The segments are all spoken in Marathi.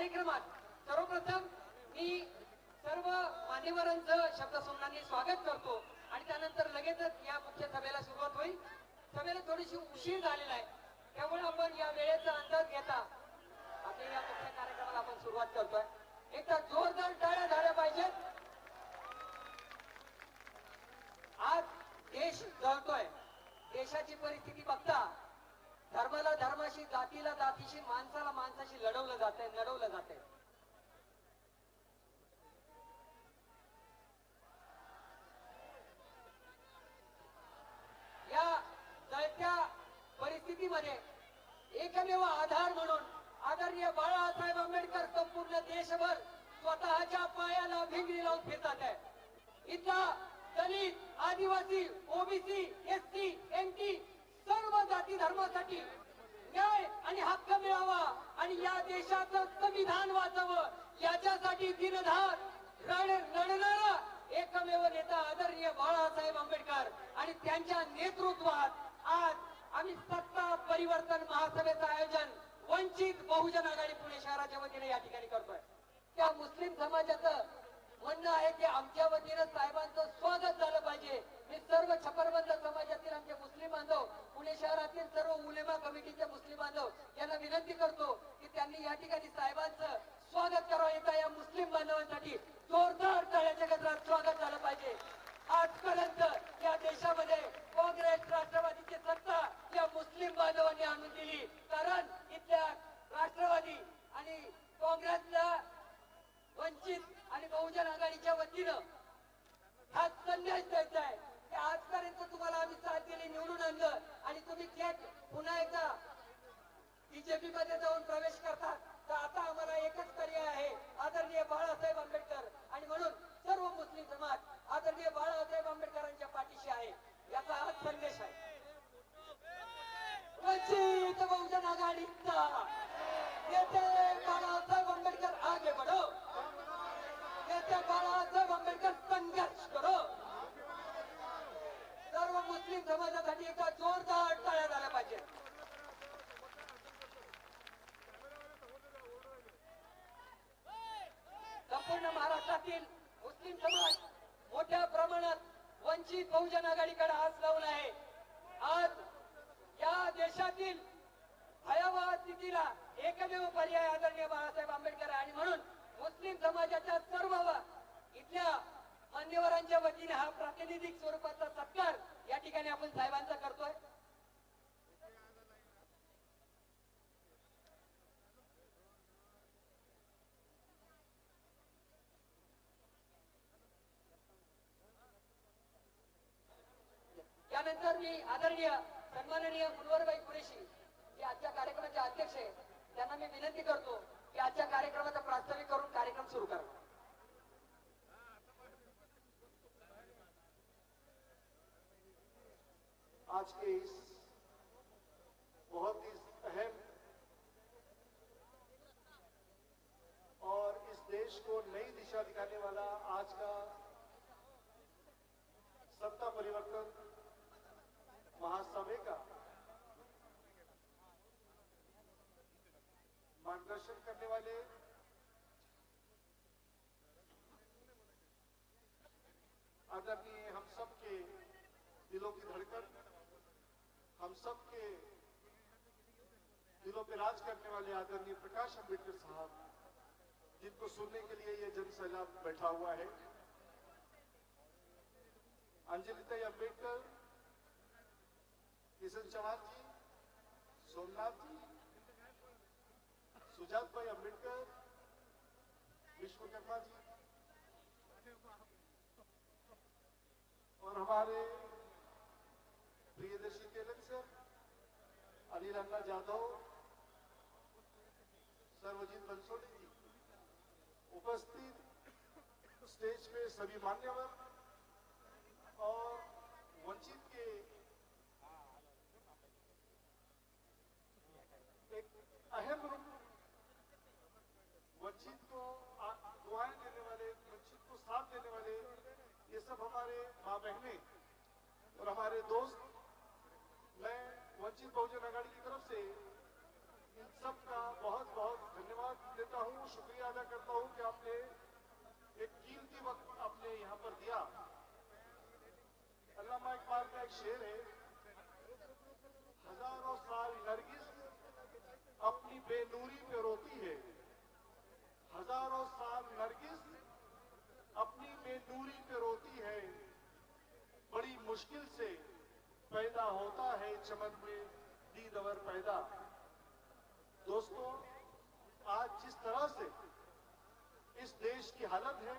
कार्यक्रमात सर्वप्रथम मी सर्व मान्यवरांचं शब्दसंवादाने स्वागत करतो आणि त्यानंतर लगेचच या मुख्य सभेला सुरुवात होईल. सभेला थोडीशी उशीर झालेला आहे, त्यामुळे आपण या वेळेचा अंदाज घेता आपल्या या मुख्य कार्यक्रमाला आपण सुरुवात करतोय. एकदा जोरदार टाळ्या झाल्या पाहिजेत. आज देश जळतोय. देशाची परिस्थिती बघता धर्माला धर्माशी, जातीला जातीशी, माणसाला माणसाशी लढवलं जातंय, लढवलं जातंय. या जळत्या परिस्थितीमध्ये एकमेव आधार म्हणून आदरणीय बाळासाहेब आंबेडकर संपूर्ण देशभर स्वतःच्या पायाला भिंगरी लावून फिरतात आहे. इथला दलित, आदिवासी, ओबीसी, एसटी, एमटी सर्व जाती धर्मासाठी न्याय आणि हक्क मिळावा आणि या देशाचं संविधान वाचावं याच्यासाठी दिनधार लढणारा एकमेव नेता आदरणीय बाळासाहेब आंबेडकर आणि त्यांच्या नेतृत्वात आज आम्ही सत्ता परिवर्तन महासभेचं आयोजन वंचित बहुजन आघाडी पुणे शहराच्या वतीने या ठिकाणी करतोय. त्या मुस्लिम समाजाचं म्हणणं आहे की आमच्या वतीनं साहेबांचं स्वागत झालं पाहिजे. मी सर्व छपरबंद समाजातील आमचे मुस्लिम बांधव, पुणे शहरातील सर्व उलेमा कमिटीचे मुस्लिम बांधव यांना विनंती करतो की त्यांनी या ठिकाणी साहेबांचं स्वागत करावं. एकदा या मुस्लिम बांधवांसाठी जोरदार टाळ्याच्या गजरात स्वागत झालं पाहिजे. आजपर्यंत या देशामध्ये काँग्रेस राष्ट्रवादीची सत्ता या मुस्लिम बांधवांनी आणून दिली, कारण इथल्या राष्ट्रवादी आणि काँग्रेसला वंचित आणि बहुजन आघाडीच्या वतीनं हा संदेश द्यायचा आहे की आजपर्यंत तुम्हाला आम्ही साथ दिली, निवडून आणलं आणि तुम्ही थेट पुन्हा एकदा बीजेपी मध्ये जाऊन प्रवेश करतात, तर आता आम्हाला एकच पर्याय आहे, आदरणीय बाळासाहेब आंबेडकर. आणि म्हणून सर्व मुस्लिम समाज आदरणीय बाळासाहेब आंबेडकरांच्या पाठीशी आहे, याचा हा संदेश आहे. वंचित बहुजन आघाडीचा नेते बाळासाहेब आंबेडकर आगे बढो, नेते बाळासाहेब आंबेडकर संघर्ष करो. सर्व मुस्लिम समाजासाठी एका जोरदार टाळ्या झाल्या पाहिजे. संपूर्ण महाराष्ट्रातील मुस्लिम समाज मोठ्या प्रमाणात वंचित बहुजन आघाडीकडे हात लावून आहे. आज या देशातील भयावह स्थितीला एकमेव पर्याय आदरणीय बाळासाहेब आंबेडकर आहे आणि म्हणून मुस्लिम समाजाच्या सर्व इथल्या मान्यवरांच्या वतीने हा प्रातिनिधिक स्वरूपाचा सत्कार या ठिकाणी आपण साहेबांचा करतोय. त्यानंतर मी आदरणीय सन्माननीय मुनवरबाई कुरेशी जे आजच्या कार्यक्रमाचे अध्यक्ष आहे त्यांना मी विनंती करतो की आजच्या कार्यक्रमाचा प्रास्ताविक करून कार्यक्रम सुरू करा. आज के इस बहुत ही अहम और इस देश को नई दिशा दिखाने वाला आज का सत्ता परिवर्तन महासभा का मार्गदर्शन करने वाले आदरणीय हम सब के दिलों की धड़कन, हम सब के दिलों पे राज करने वाले आदरणीय प्रकाश अम्बेडकर साहब, जिनको सुनने के लिए यह जनसैलाब बैठा हुआ है. अंजलिताई अम्बेडकर, किशन चौहान जी, सोमनाथ जी, सुजात भाई अम्बेडकर, विश्वकर्मा जी और हमारे प्रियदर्शी तेलंग सर, अनिल अन्ना जाधव, सर्वजीत बंसोड़ी जी, उपस्थित स्टेज पे सभी मान्यवर और वंचित के एक अहम रूप, वंचित को दुआएं देने वाले, वंचित को साथ देने वाले, ये सब हमारे माँ बहनें और हमारे दोस्त. मैं वंचित बहुजन आघाड़ी की तरफ से इन सबका बहुत बहुत धन्यवाद देता हूं, शुक्रिया अदा करता हूं कि आपने एक कीमती वक्त आपने यहां पर दिया। अल्लामा इकबाल का एक शेर है, हजारों साल नरगिस अपनी बेनूरी पे रोती है, हजारों साल नरगिस अपनी बेनूरी पे रोती है, बड़ी मुश्किल से पैदा होता है चमन में दीदवर पैदा। दोस्तों, आज जिस तरह से इस देश की हालत है,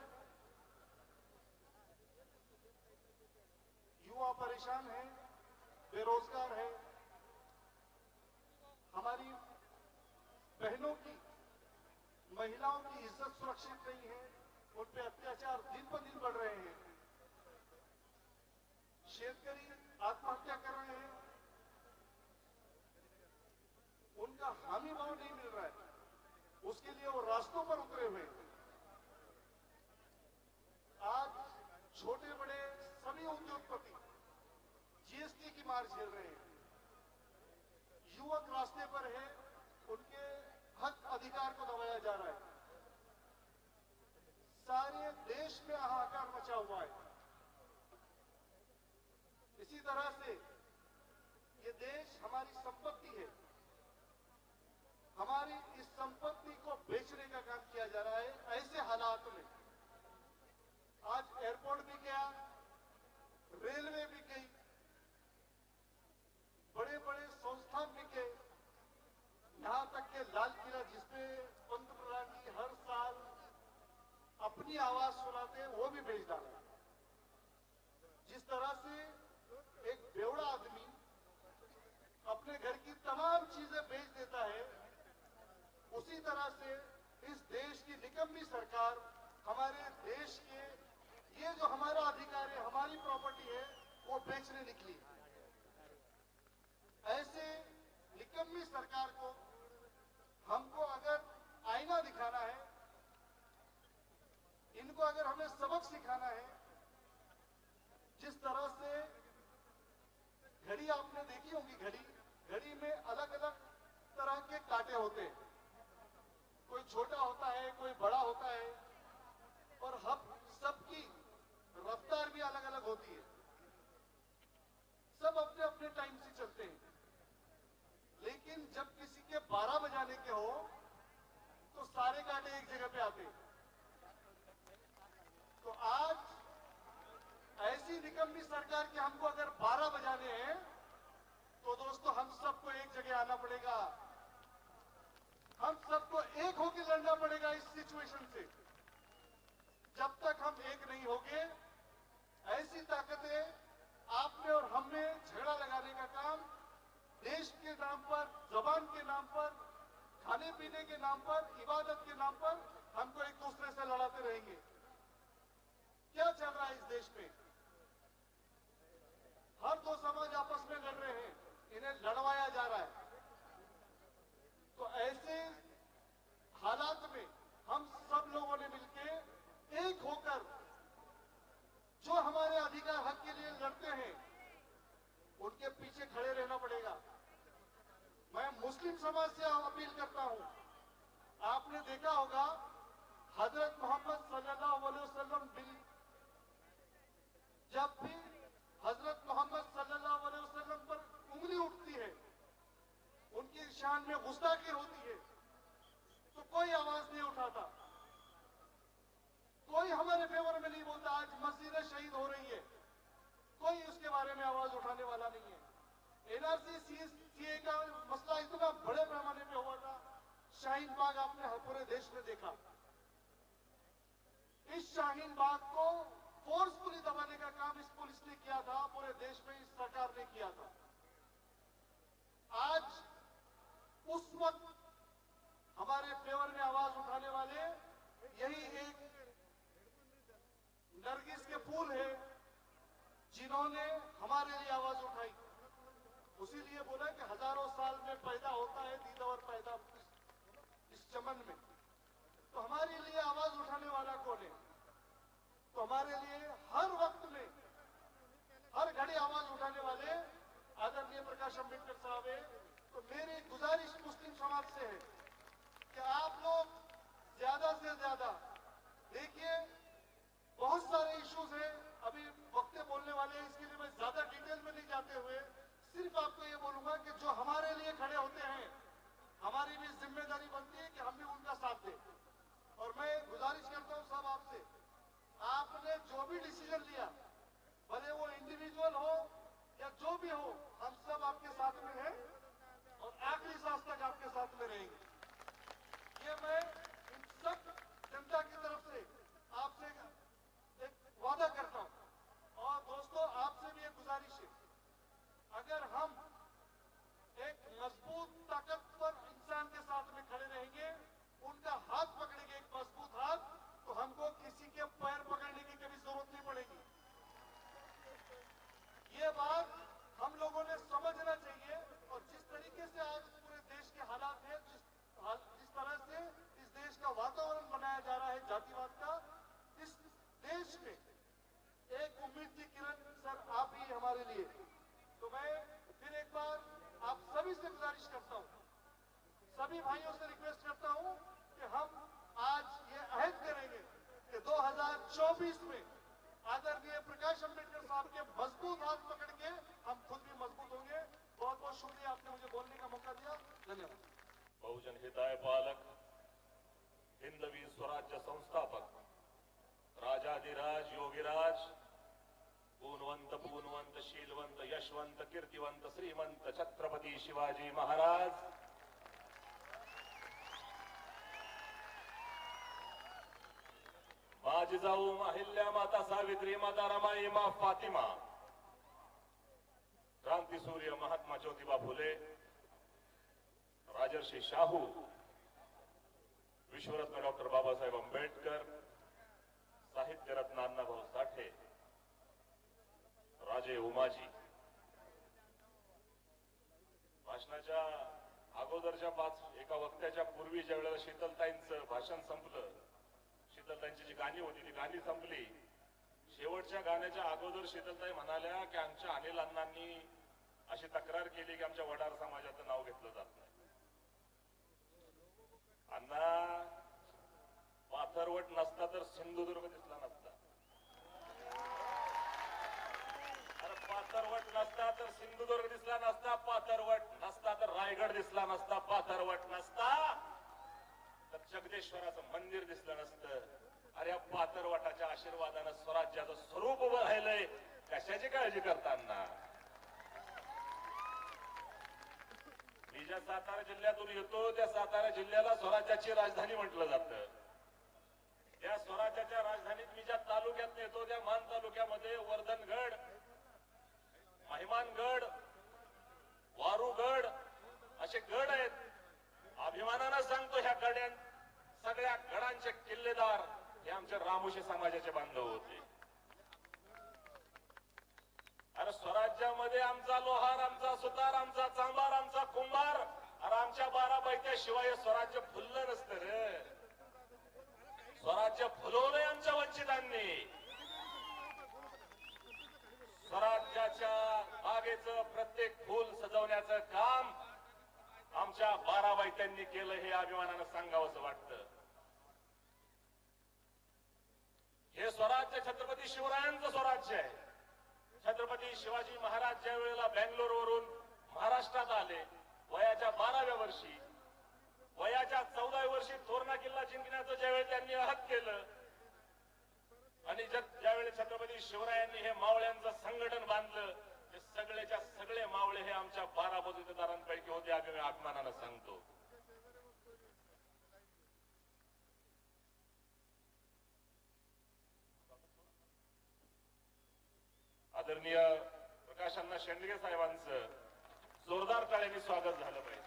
युवा परेशान है, बेरोजगार है, हमारी बहनों की, महिलाओं की इज्जत सुरक्षित नहीं है, उन पे अत्याचार दिन पर दिन बढ़ रहे हैं, शेतकरी आत्महत्या कर रहे हैं, उनका हामी भाव नहीं मिल रहा है, उसके लिए वो रास्तों पर उतरे हुए हैं। आज छोटे बड़े सभी उद्योगपति जीएसटी की मार झेल रहे हैं, युवक रास्ते पर है, उनके हक अधिकार को दबाया जा रहा है, सारे देश में हाहाकार मचा हुआ है। इसी तरह से ये देश हमारी संपत्ति है, हमारी इस संपत्ति को बेचने का काम किया जा रहा है। ऐसे हालात में आज एयरपोर्ट भी गया, रेलवे भी गई, बड़े बड़े संस्थान भी गए, यहां तक के लाल किला जिसपे पंतप्रधान जी हर साल अपनी आवाज सुनाते हैं, वो भी बेच डाला। जिस तरह से एक बेवड़ा आदमी अपने घर की तमाम चीजें बेच देता है, उसी तरह से इस देश की निकम्मी सरकार हमारे देश के ये जो हमारा अधिकार है, हमारी प्रॉपर्टी है, वो बेचने निकली। ऐसे निकम्मी सरकार को हमको अगर आईना दिखाना है, इनको अगर हमें सबक सिखाना है, जिस तरह से घड़ी आपने देखी होगी, घड़ी में अलग अलग तरह के कांटे होते हैं, कोई छोटा होता है, कोई बड़ा होता है, और हम सबकी रफ्तार भी अलग अलग होती है, सब अपने अपने टाइम से चलते हैं। लेकिन जब किसी के 12 बजाने के हो तो सारे कांटे एक जगह पे आते हैं। तो आज ऐसी निकम्मी सरकार के हमको अगर 12 बजाने हैं, तो दोस्तों हम सबको एक जगह आना पड़ेगा, हम सबको एक होकर लड़ना पड़ेगा इस सिचुएशन से। जब तक हम एक नहीं होंगे, ऐसी ताकतें आप में और हम में झगड़ा लगाने का काम, देश के नाम पर, जबान के नाम पर, खाने पीने के नाम पर, इबादत के नाम पर हमको एक दूसरे से लड़ाते रहेंगे। क्या चल रहा है इस देश में? हर दो समाज आपस में लड़ रहे हैं, इन्हें लड़वाया जा रहा है। तो ऐसे हालात में हम सब लोगों ने मिलकर एक होकर जो हमारे अधिकार हक के लिए लड़ते हैं, उनके पीछे खड़े रहना पड़ेगा। मैं मुस्लिम समाज से अपील करता हूं, आपने देखा होगा हजरत मोहम्मद सल्लल्लाहु अलैहि वसल्लम जब भी हजरत मोहम्मद सल्लल्लाहु अलैहि वसल्लम पर उंगली उठती है, उनकी शान में गुस्ताखी होती है, तो कोई आवाज नहीं उठाता, कोई हमारे फेवर में नहीं बोलता। आज मस्जिदें शहीद हो रही है, कोई उसके बारे में आवाज उठाने वाला नहीं है। एनआरसी सीए का मसला इतना बड़े पैमाने पे हुआ था, शाहीन बाग आपने पूरे देश में देखा। इस शाहीन बाग को फोर्सफुली दबाने का काम इस पुलिस ने किया था, पूरे देश में इस सरकार ने किया था। आज उस वक्त हमारे फेवर में आवाज उठाने वाले यही एक नरगिस के फूल है, जिन्होंने हमारे लिए आवाज उठाई। उसी लिए बोला कि हजारों साल में पैदा होता है दीदवर पैदा इस चमन में। तो हमारे लिए आवाज उठाने वाला कौन है? तो हमारे लिए हर वक्त में, हर घड़ी आवाज उठाने वाले आदरणीय प्रकाश अम्बेडकर साहब है। तो मेरी गुजारिश मुस्लिम समाज से है कि आप लोग ज्यादा से ज्यादा देखिए, बहुत सारे इश्यूज हैं, अभी वक्त बोलने वाले हैं, इसके लिए मैं ज्यादा डिटेल में नहीं जाते हुए सिर्फ आपको ये बोलूंगा कि जो हमारे लिए खड़े होते हैं, हमारी भी जिम्मेदारी बनती है कि हम भी उनका साथ दें। और मैं गुजारिश करता हूं सब आपसे, आपने जो भी डिसीजन लिया, भले वो इंडिविजुअल हो या जो भी हो, हम सब आपके साथ में हैं और आखिरी सांस तक आपके साथ में रहेंगे। ये मैं इन सब जनता की तरफ से आपसे एक वादा करता हूं। और दोस्तों, आपसे भी एक गुजारिश है, अगर हम एक मजबूत ताकतवर इंसान के साथ में खड़े रहेंगे, उनका हाथ पकड़ेंगे, एक मजबूत हाथ, तो हमको किसी के पैर पकड़ने की कभी जरूरत नहीं पड़ेगी। ये बात हम लोगों ने समझना चाहिए। और जिस तरीके से आज पूरे देश के हालात हैं, जिस तरह से इस देश का वातावरण बनाया जा रहा है जातिवाद का, इस देश में एक उम्मीद की किरण सर आप ही हमारे लिए। तो मैं फिर एक बार आप सभी से गुजारिश करता हूं, सभी भाइयों से रिक्वेस्ट करता हूं कि हम आज ये अहद करेंगे कि 2024 में आदरणीय प्रकाश अंबेडकर साहब के मजबूत हाथ पकड़ के हम खुद भी मजबूत होंगे। बहुत बहुत शुक्रिया, आपने मुझे बोलने का मौका दिया। धन्यवाद। बहुजन हिताय पालक, हिंदवी स्वराज्य संस्थापक, राजाधिराज योगीराज, गुणवंत पूनवंत शीलवंत यशवंत कीर्तिवंत श्रीमंत छत्रपती शिवाजी महाराज, माँ जिजाऊ, माँ अहिल्या, माता सावित्री, माता रमाई, माँ फातिमा, क्रांती सूर्य महात्मा ज्योतिबा फुले, राजर्षी शाहू, विश्वरत्न डॉक्टर बाबासाहेब आंबेडकर, साहित्य रत्न अण्णाभाऊ साठे, राजे उमाजी. भाषणाच्या अगोदरच्या एका वक्त्याच्या पूर्वी ज्या वेळेला शीतलताईंचं भाषण संपलं, शीतलताईंची जी गाणी होती ती गाणी संपली, शेवटच्या गाण्याच्या अगोदर शीतलताई म्हणाल्या की आमच्या अनिल अण्णांनी अशी तक्रार केली की आमच्या वडार समाजाचं नाव घेतलं जात नाही. अण्णा, पाथरवट नसता तर सिंधुदुर्ग दिसला नसता. अरे पाथरवट नसता तर सिंधुदुर्ग दिसला नसता, पाथरवट नसता तर रायगड दिसला नसता, पाथरवट नसता तर जगदेश्वराचं मंदिर दिसलं नसतं. अरे या पाथरवटाच्या आशीर्वादानं स्वराज्याचं स्वरूप उभं राहिलंय. कशाची काळजी करताना? मी ज्या सातारा जिल्ह्यातून येतो त्या सातारा जिल्ह्याला स्वराज्याची राजधानी म्हटलं जातं. त्या स्वराज्याच्या राजधानीत मी ज्या तालुक्यात येतो त्या मान तालुक्यामध्ये वर्धनगड, महिमानगड, वारूगड असे गड आहेत. अभिमानानं सांगतो ह्या गड्यां सगळ्या गडांचे किल्लेदार हे आमच्या रामोशी समाजाचे बांधव होते. अरे स्वराज्यामध्ये आमचा लोहार, आमचा सुतार, आमचा चांभार, आमचा कुंभार, अरे आमच्या 12 बैत्याशिवाय स्वराज्य फुललं नसतं रे. स्वराज्य फुलवलंय आमच्या वंचितांनी. स्वराज्याच्या बागेचं प्रत्येक फूल सजवण्याचं काम आमच्या 12 बैत्यांनी केलं, हे अभिमानानं सांगावंसं वाटतं. हे स्वराज्य छत्रपती शिवरायांचं स्वराज्य आहे. छत्रपती शिवाजी महाराज ज्या वेळेला बेंगलोरवरून महाराष्ट्रात आले, वयाच्या 12व्या वर्षी, वयाच्या 14व्या वर्षी तोरणा किल्ला जिंकण्याचं ज्यावेळी त्यांनी अहद केलं आणि ज्यावेळी छत्रपती शिवरायांनी हे मावळ्यांचं संघटन बांधलं, ते सगळेच्या सगळे मावळे हे आमच्या 12 बलुतेदारांपैकी होते. आम्ही अभिमानानं सांगतो. आदरणीय प्रकाशांना शेंडगे साहेबांचं जोरदार टाळ्यांनी स्वागत झालं पाहिजे.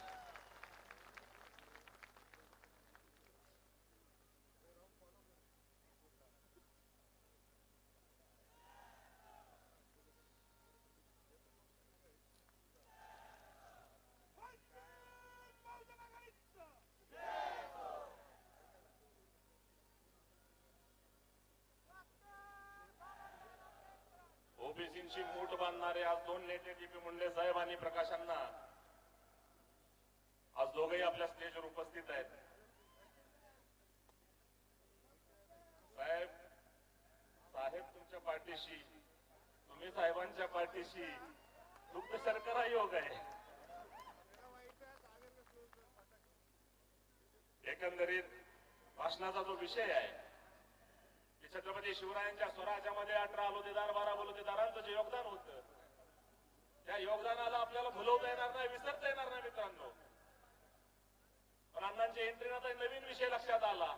ओबीसींची मूठ बांधणारे आज 2 नेते टीपी मुंडे साहेब आणि प्रकाशांना आज दोघेही आपल्या स्टेजवर उपस्थित आहेत. साहेब तुमच्या पाठीशी, तुम्ही साहेबांच्या पाठीशी, दुग्ध शर्करा योग आहे. एकंदरीत भाषणाचा जो विषय आहे की छत्रपती शिवरायांच्या स्वराज्यामध्ये 18 आलोतेदार 12 बलुतेदारांचं जे योगदान होतं, त्या योगदानाला आपल्याला भुलवता येणार नाही, विसरता येणार नाही मित्रांनो. पण अण्णांच्या एंट्रीनं आता नवीन विषय लक्षात आला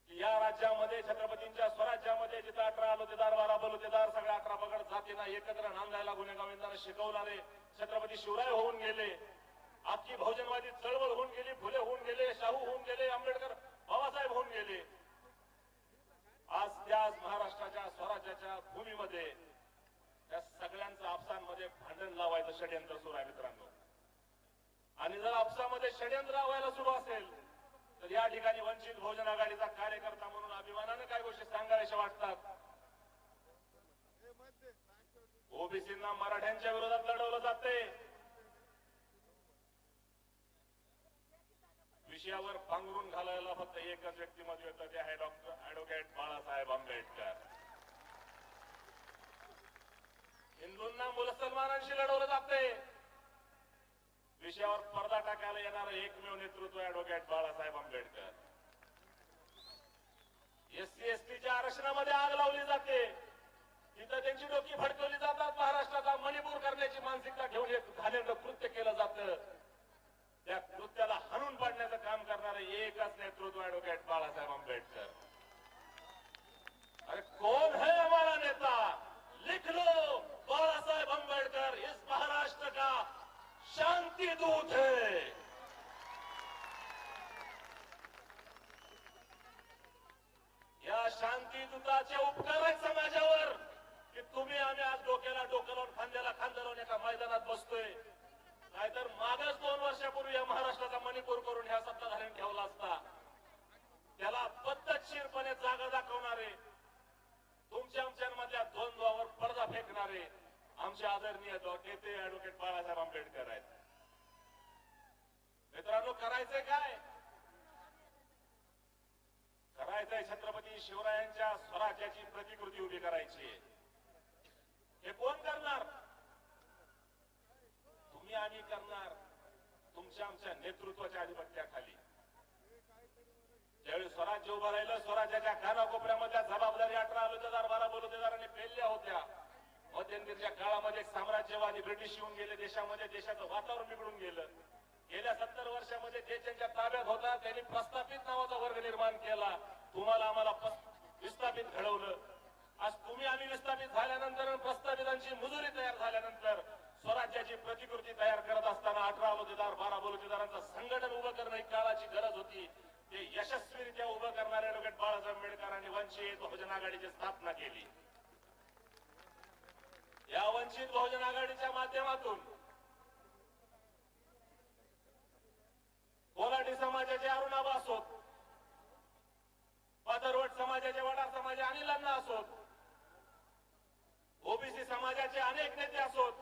की या राज्यामध्ये छत्रपतींच्या स्वराज्यामध्ये जिथं 18 आलोतेदार 12 बलुतेदार सगळ्या 18 पगड जातींना एकत्र नांदायला गुन्हेगाविंदांना शिकवणारे छत्रपती शिवराय होऊन गेले. आपली बहुजनवादी चळवळ होऊन गेली, फुले होऊन गेले, शाहू होऊन गेले, आंबेडकर बाबासाहेब होऊन गेले. आज त्याच महाराष्ट्राच्या स्वराज्याच्या भूमीमध्ये त्या सगळ्यांचं आपसांमध्ये भांडण लावायचं षडयंत्र सुरू आहे मित्रांनो. आणि जर आपसामध्ये षडयंत्र लावायला सुरू असेल तर या ठिकाणी वंचित बहुजन आघाडीचा कार्यकर्ता म्हणून अभिमानाने काय गोष्टी सांगायच्या वाटतात. ओबीसींना मराठ्यांच्या विरोधात लढवलं जाते, विषयावर पांघरून घालायला फक्त एकच व्यक्तिमत्व येतं, ते आहे डॉक्टर ऍडव्होकेट बाळासाहेब आंबेडकर. हिंदूंना मुसलमानांशी लढवलं जाते, विषयावर पडदा टाकायला येणारं एकमेव नेतृत्व ऍडव्होकेट बाळासाहेब आंबेडकर. एससी एसटीच्या आरक्षणामध्ये आग लावली जाते, तिथं त्यांची डोकी फडकवली जातात. महाराष्ट्राचा मणिपूर करण्याची मानसिकता घेऊन एक घाणेरडं कृत्य केलं जातं. त्या कृत्याला हाणून पाडण्याचं काम करणारं एकच नेतृत्व ऍडव्होकेट बाळासाहेब आंबेडकर. अरे कौन है हमारा नेता? लिख लो, बाळासाहेब आंबेडकर इस महाराष्ट्र का शांति दूत है. या शांती दूताचे उपकार आहेत समाजावर की तुम्ही आम्ही आज डोक्याला डोकं लावून खांद्याला खांदा लावून एका मैदानात बसतोय. नाहीतर मागच 2 वर्षापूर्वी या महाराष्ट्राचा मणिपूर करून ह्या सत्ताधाऱ्यांनी ठेवला असता. त्याला पद्धतशीरपणे जागा दाखवणारे, तुमच्या आमच्यामधल्या द्वंद्वावर पडदा फेकणारे आमचे आदरणीय नेते ऍडव्होकेट बाळासाहेब आंबेडकर आहेत. मित्रांनो, करायचंय काय? करायचंय छत्रपती शिवरायांच्या स्वराज्याची प्रतिकृती उभी करायची. हे कोण करणार? तुम्ही आम्ही करणार, तुमच्या आमच्या नेतृत्वाच्या अधिपत्याखाली. ज्यावेळी स्वराज्य उभं राहिलं, स्वराज्याच्या कानाकोपऱ्यामधल्या जबाबदारी 18 आलोतेदार 12 बलुतेदारांनी पेलल्या होत्या. मध्यंतरीच्या काळामध्ये साम्राज्यवादी ब्रिटिश येऊन गेले देशामध्ये, देशाचं वातावरण बिघडून गेलं. गेल्या 70 वर्षामध्ये जे त्यांच्या ताब्यात होता त्यांनी प्रस्थापित नावाचा वर्ग निर्माण केला. तुम्हाला आम्हाला विस्थापित घडवलं. आज तुम्ही आम्ही विस्थापित झाल्यानंतर, प्रस्थापितांची मुजुरी तयार झाल्यानंतर स्वराज्याची प्रतिकृती तयार करत असताना 18 आलोतेदार 12 बलुतेदारांचं संघटन उभं करणं ही काळाची गरज होती. ते यशस्वीरित्या उभं करणाऱ्या ऍडव्होकेट बाळासाहेब आंबेडकरांनी वंचित बहुजन आघाडीची स्थापना केली. या वंचित बहुजन आघाडीच्या माध्यमातून कोल्हाटी समाजाचे अरुणाबा असोत, पाथरवट समाजाचे वडार समाज अनिल अण्णा असोत, ओबीसी समाजाचे अनेक नेते असोत,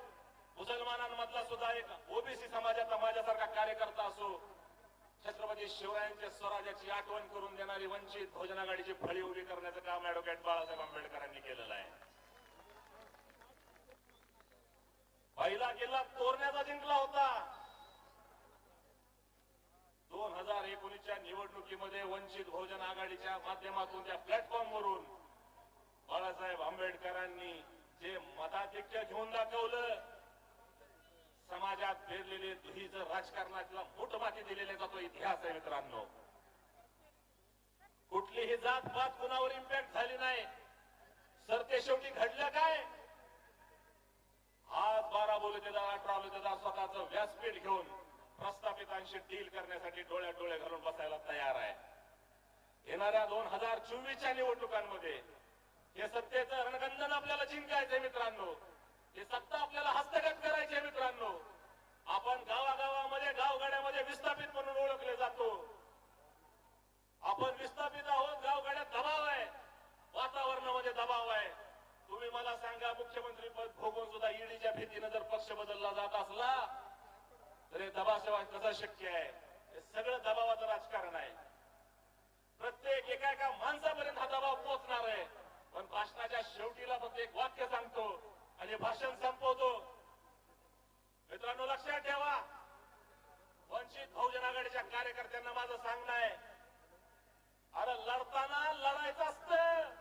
मुसलमानांमधला सुद्धा एक ओबीसी समाजाचा माझ्यासारखा कार्यकर्ता असो, छत्रपती शिवरायांच्या स्वराज्याची आठवण करून देणारी वंचित बहुजन आघाडीची फळी उभी करण्याचं काम ऍडव्होकेट बाळासाहेब आंबेडकरांनी केलेलं आहे. पहिला किल्ला तोरण्याचा जिंकला होता. 2019च्या निवडणुकीमध्ये वंचित बहुजन आघाडीच्या माध्यमातून त्या प्लॅटफॉर्मवरून बाळासाहेब आंबेडकरांनी जे मताधिक्य घेऊन दाखवलं, समाजात पेरलेले दुहीचं राजकारणाला मोठमाती दिलेल्याचा तो इतिहास आहे मित्रांनो. कुठलीही जात पात कुणावर इम्पॅक्ट झाली नाही. सरते शेवटी घडलं काय? आज 12 बलुतेदार 18 बलुतेदार स्वतःचं व्यासपीठ घेऊन प्रस्थापितांशी डील करण्यासाठी डोळ्यात डोळे घालून बसायला तयार आहे. येणाऱ्या 2024च्या निवडणुकांमध्ये हे सत्तेचं रणगंधन आपल्याला जिंकायचंय मित्रांनो. हे सत्ता आपल्याला हस्तगत करायची मित्रांनो. आपण गावागावामध्ये गावगाड्यामध्ये विस्थापित म्हणून ओळखले जातो. आपण विस्थापित आहोत. गावगाड्यात दबाव आहे, वातावरणामध्ये दबाव आहे. तुम्ही मला सांगा, मुख्यमंत्री पद भोगून सुद्धा ईडीच्या भीतीनं जर पक्ष बदलला जात असला तर हे दबावाशिवाय कसं शक्य आहे? हे सगळं दबावाचं राजकारण आहे. प्रत्येक एका माणसापर्यंत हा दबाव पोहोचणार आहे. पण भाषणाच्या शेवटीला फक्त एक वाक्य सांगतो आणि भाषण संपवतो. मित्रांनो, लक्षात ठेवा, वंचित बहुजन आघाडीच्या कार्यकर्त्यांना माझं सांगणं आहे, अरे लढताना लढायचं असतं,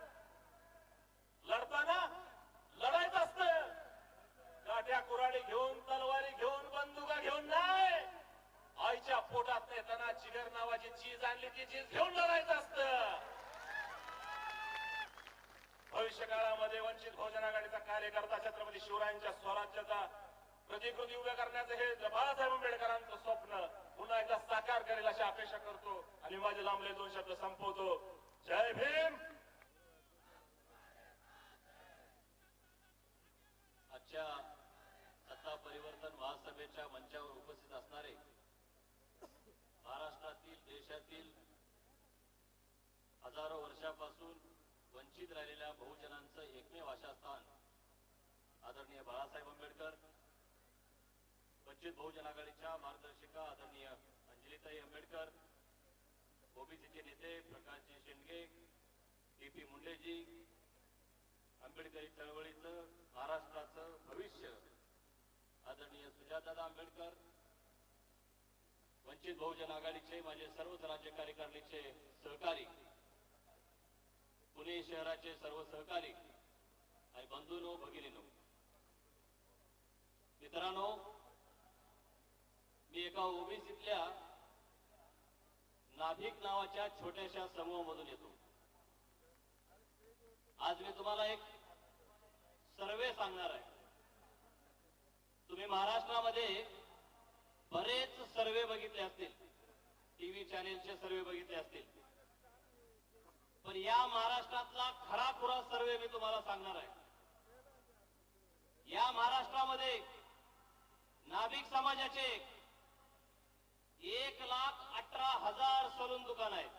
लढताना लढायचं असतं. काठ्या कुऱ्हाडी घेऊन, तलवारी घेऊन, बंदुका घेऊन नाही. आईच्या पोटात नेताना जिगर नावाची चीज आणली, ती चीज घेऊन लढायचं असतं. भविष्य काळामध्ये वंचित बहुजन आघाडीचा कार्यकर्ता छत्रपती शिवरायांच्या स्वराज्याचा प्रतिकृती उभ्या करण्याचं हे बाळासाहेब आंबेडकरांचं स्वप्न पुन्हा एकदा साकार करेल अशी अपेक्षा करतो आणि माझे लांबले 2 शब्द संपवतो. जय भीम. आजच्या सत्ता परिवर्तन महासभेच्या मंचावर उपस्थित असणारे महाराष्ट्रातील, देशातील हजारो वर्षापासून वंचित राहिलेल्या बहुजनांचं एकमेव आशास्थान आदरणीय बाळासाहेब आंबेडकर, वंचित बहुजन आघाडीच्या मार्गदर्शिका आदरणीय अंजलीताई आंबेडकर, ओबीसीचे नेते प्रकाशजी शेंडगे, टी.पी. मुंडेजी, आंबेडकरी चळवळीचं महाराष्ट्राचं भविष्य आदरणीय सुजातादा आंबेडकर, वंचित बहुजन आघाडीचे माझे सर्वच राज्य कार्यकारिणीचे सहकारी, पुणे शहराचे सर्व सहकारी आणि बंधूंनो, भगिनींनो, मित्रांनो, मी एका ओबीसीतल्या नाभिक नावाच्या छोट्याशा समूहामधून येतो. आज मी तुम्हाला एक सर्वे सांगणार आहे. तुम्ही महाराष्ट्रामध्ये बरेच सर्वे बघितले असतील, टीव्ही चॅनेलचे सर्वे बघितले असतील, पण या महाराष्ट्रातला खराखुरा सर्वे मी तुम्हाला सांगणार आहे. या महाराष्ट्रामध्ये नाभिक समाजाचे 1,18,000 सलून दुकान आहेत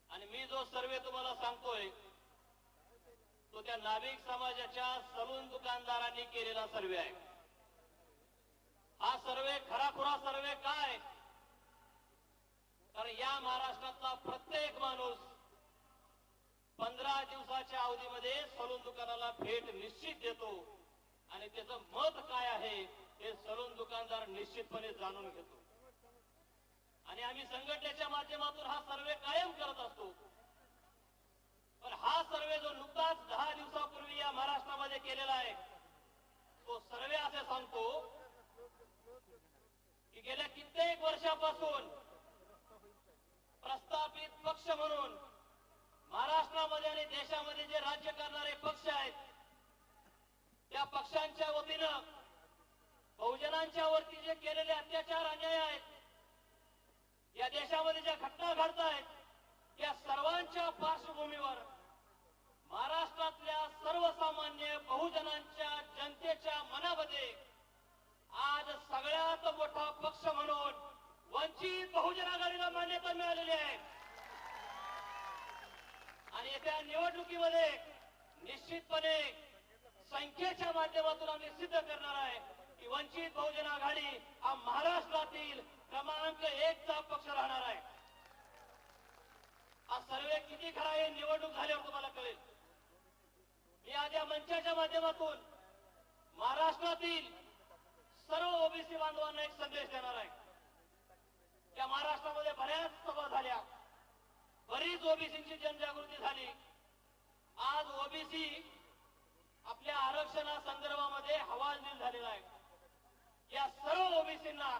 आणि मी जो सर्वे तुम्हाला सांगतोय तो त्या नाभिक समाजाच्या सलून दुकानदारांनी केलेला सर्वे आहे. हा सर्वे खराखुरा सर्वे काय? कारण या महाराष्ट्रातला प्रत्येक माणूस 15 दिवसाच्या अवधीमध्ये सलून दुकानाला भेट निश्चित देतो आणि त्याचं मत काय आहे हे सलून दुकानदार निश्चितपणे जाणून घेतो. आणि आम्ही संघटनेच्या माध्यमातून हा सर्वे कायम करत असतो. पण हा सर्वे जो नुकताच 10 दिवसापूर्वी या महाराष्ट्रामध्ये केलेला आहे तो सर्वे असे सांगतो की गेल्या कित्येक वर्षापासून प्रस्थापित पक्ष म्हणून महाराष्ट्रामध्ये आणि देशामध्ये जे राज्य करणारे पक्ष आहेत त्या पक्षांच्या वतीनं बहुजनांच्या वरती जे केलेले अत्याचार, अन्याय आहेत, या देशामध्ये ज्या घटना घडत आहेत या सर्वांच्या पार्श्वभूमीवर महाराष्ट्रातल्या सर्वसामान्य बहुजनांच्या जनतेच्या मनामध्ये आज सगळ्यात मोठा पक्ष म्हणून वंचित बहुजन आघाडीला मान्यता मिळालेली आहे. आणि येत्या निवडणुकीमध्ये निश्चितपणे संख्येच्या माध्यमातून आम्ही सिद्ध करणार आहे की वंचित बहुजन आघाडी हा महाराष्ट्रातील क्रमांक 1 चा पक्ष राहणार आहे. हा सर्वे किती खरा आहे निवडणूक झाल्यावर तुम्हाला कळेल. मी आज या मंचाच्या माध्यमातून महाराष्ट्रातील सर्व ओबीसी बांधवांना एक संदेश देणार आहे. त्या महाराष्ट्रामध्ये बऱ्याच सभा झाल्या, बरीच ओबीसीची जनजागृती झाली. आज ओबीसी आपल्या आरक्षणासंदर्भामध्ये हवालदिल झालेला आहे. या सर्व ओबीसींना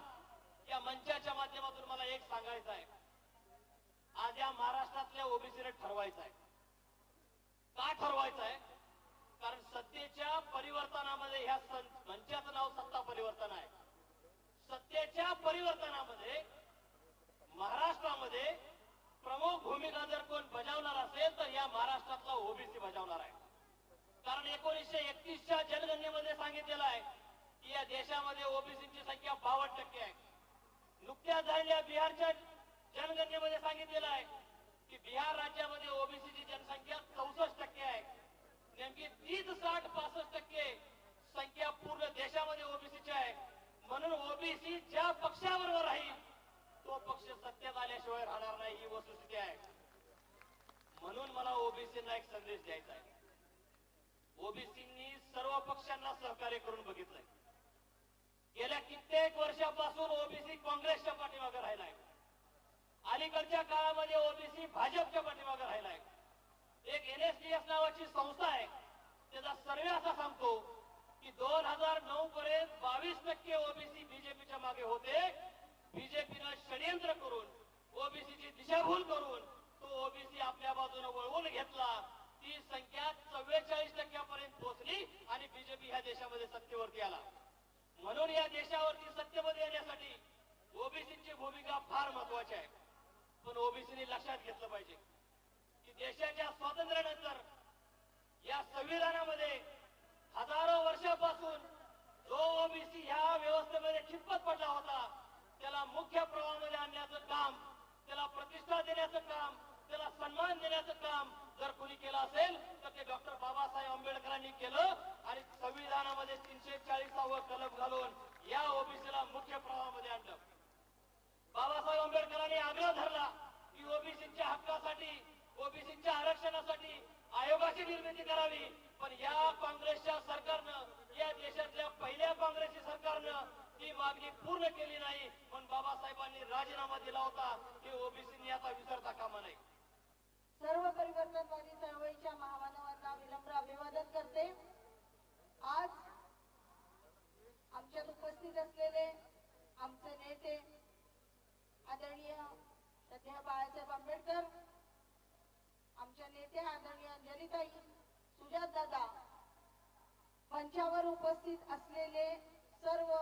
या मंचाच्या माध्यमातून मला एक सांगायचं आहे. आज या महाराष्ट्रातल्या ओबीसीने ठरवायचं आहे. का ठरवायचं आहे? कारण सत्तेच्या परिवर्तनामध्ये ह्या मंचाचं नाव सत्ता परिवर्तन आहे. सत्तेच्या परिवर्तनामध्ये महाराष्ट्रामध्ये प्रमुख भूमिका जर कोण बजावणार असेल तर या महाराष्ट्रातला ओबीसी बजावणार आहे. कारण 1931च्या जनगणनेमध्ये सांगितलेलं आहे की या देशामध्ये ओबीसीची संख्या 52% आहे. नुकत्याच झालेल्या बिहारच्या जनगणनेमध्ये सांगितलेलं आहे की बिहार राज्यामध्ये ओबीसीची जनसंख्या 64% आहे. नेमकी 30, 60, 65% संख्या पूर्ण देशामध्ये ओबीसीची आहे. म्हणून ओबीसींना एक संदेश द्यायचा आहे. ओबीसींनी सर्व पक्षांना सहकार्य करून बघितलंय. गेल्या कित्येक वर्षापासून ओबीसी काँग्रेसच्या पाठीमागे राहिलाय. अलीकडच्या काळामध्ये ओबीसी भाजपच्या पाठीमागे राहिलाय. एक NSDF नावाची संस्था आहे, त्याचा सर्वे असा सांगतो की 2009 पर्यंत 22% ओबीसी बीजेपीच्या मागे होते. बीजेपीनं षडयंत्र करून ओबीसीची दिशाभूल करून तो ओबीसी आपल्या बाजूने वळवून घेतला. ती संख्या 44% पोहोचली आणि बीजेपी ह्या देशामध्ये सत्तेवरती आला. म्हणून या देशावरती सत्तेमध्ये येण्यासाठी ओबीसीची भूमिका फार महत्वाची आहे. पण ओबीसीने लक्षात घेतलं पाहिजे की देशाच्या स्वातंत्र्यानंतर या संविधानामध्ये हजारो वर्षापासून जो ओबीसी ह्या व्यवस्थेमध्ये खितपत पडला होता, त्याला मुख्य प्रवाहामध्ये आणण्याचं काम, त्याला प्रतिष्ठा देण्याचं काम, त्याला सन्मान देण्याचं काम जर कोणी केलं असेल तर ते डॉक्टर बाबासाहेब आंबेडकरांनी केलं. आणि संविधानामध्ये 340वा कलम घालून या ओबीसीला मुख्य प्रवाहामध्ये आणलं. बाबासाहेब आंबेडकरांनी आग्रह धरला की ओबीसीच्या हक्कासाठी, ओबीसीच्या आरक्षणासाठी आयोगाची निर्मिती करावी. पण या काँग्रेसच्या सरकारनं, या देशातल्या पहिल्या काँग्रेसी सरकारनं ती मागणी पूर्ण केली नाही. पण बाबासाहेबांनी राजीनामा दिला होता. हे ओबीसींनी आता विसरता कामा नये. सर्व परिवर्तनवादी चळवळीच्या महामानवांना विनम्र अभिवादन करते. आज आमच्यात उपस्थित असलेले आमचे नेते आदरणीय सध्या बाळासाहेब आंबेडकर, आमच्या नेत्या आदरणीय अंजलीताई, सुजात दादा, मंचावर उपस्थित असलेले सर्व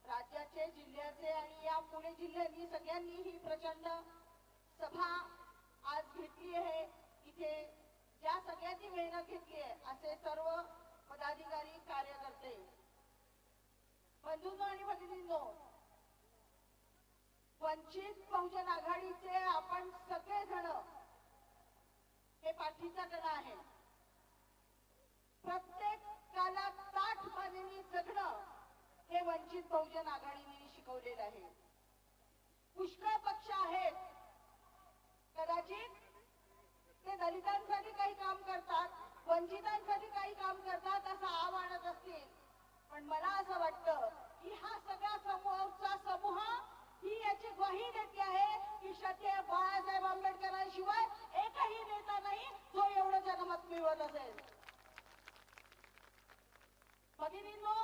राज्याचे, जिल्ह्याचे आणि या पुणे जिल्ह्यानी सगळ्यांनी ही प्रचंड सभा आज घेतली आहे. इथे ज्या सगळ्यांनी मेहनत घेतली आहे असे सर्व पदाधिकारी, कार्यकर्ते, बंधूंनो आणि भगिनींनो, वंचित बहुजन आघाडीचे आपण सगळेजण हे पाठीचा कणा आहे. प्रत्येकाला ताठ मानेने जगणं हे वंचित बहुजन आघाडीने शिकवलेलं आहे. पुष्कळ पक्ष आहेत, कदाचित ते दलितांसाठी काही काम करतात, वंचितांसाठी काही काम करतात असं आव्हानच असतील. पण मला असं वाटतं की हा सगळा समूहाचा समूह ही याची ग्वाही देते आहे की सध्या बाळासाहेब आंबेडकरांशिवाय एकही नेता नाही जो एवढं जनमत मिळवत असेल. भगिनींनो,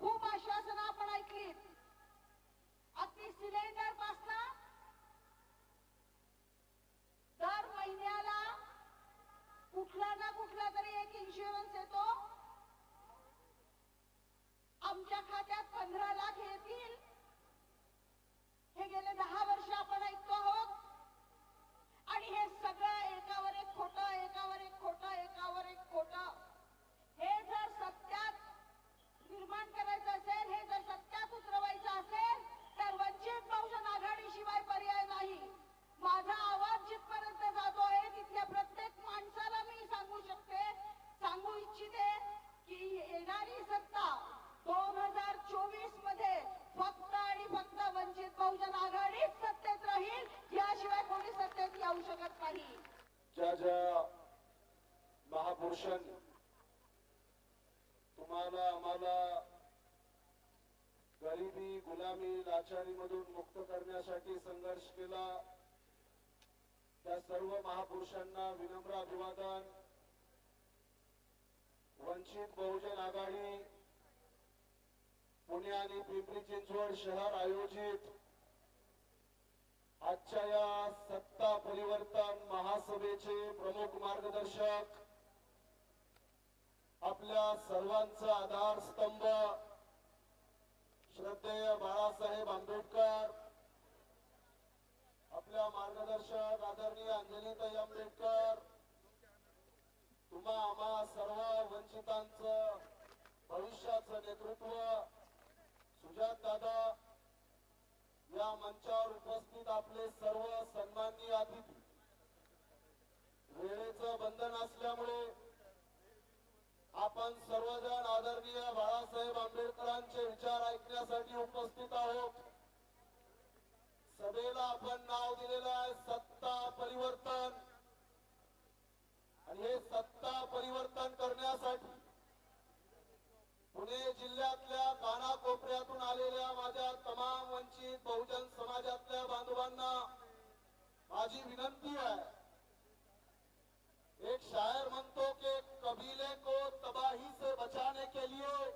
खूप आश्वासनं आपण ऐकलीत. अगदी सिलेंडर पासनं दर महिन्याला कुठला ना कुठला तरी एक इन्शुरन्स येतो. आमच्या खात्यात 15 लाख येतील हे गेले 10 वर्ष आपण ऐकतो आहोत. आणि हे सगळं एकावर एक खोटं, एकावर एक खोटं, एकावर एक खोटं. हे जर सत्यात निर्माण करायचं असेल, हे जर सत्यात उतरवायचं असेल तर वंचित बहुजन आघाडीशिवाय पर्याय नाही. माझा आवाज जिथपर्यंत जातो आहे तिथल्या प्रत्येक माणसाला मी सांगू इच्छिते की येणारी सत्ता 2024 मध्ये फक्त आणि फक्त वंचित बहुजन आघाडीच सत्तेत राहील, याशिवाय कोणी सत्तेत येऊ शकत नाही. ज्या ज्या महापुरुषांनी तुम्हाला, आम्हाला गरिबी, गुलामी, लाचारीमधून मुक्त करण्यासाठी संघर्ष केला, त्या सर्व महापुरुषांना विनम्र अभिवादन. वंचित बहुजन आघाडी पुणे आणि पिंपरी चिंचवड शहर आयोजित आजच्या या सत्ता परिवर्तन महासभेचे प्रमुख मार्गदर्शक, आपल्या सर्वांचा आधारस्तंभ श्रद्धेय बाळासाहेब आंबेडकर, आपल्या मार्गदर्शक आदरणीय अंजलीताई आंबेडकर, तुम्हा आम्हा सर्व वंचितांचं भविष्याचं नेतृत्व सुजात दादा, या मंचावर उपस्थित आपले सर्व सन्माननीय अतिथी, वेळेचं बंधन असल्यामुळे आपण सर्वजण आदरणीय बाळासाहेब आंबेडकरांचे विचार ऐकण्यासाठी उपस्थित आहोत. सभेला आपण नाव दिलेलं आहे सत्ता परिवर्तन. सत्ता परिवर्तन करण्यासाठी पुणे जिल्ह्यातल्या कानाकोपऱ्यातून आलेल्या माझ्या तमाम वंचित बहुजन समाजातल्या बांधवांना माझी विनंती आहे. एक शायर म्हणतो कि कबीले को तबाही से बचाने के लिए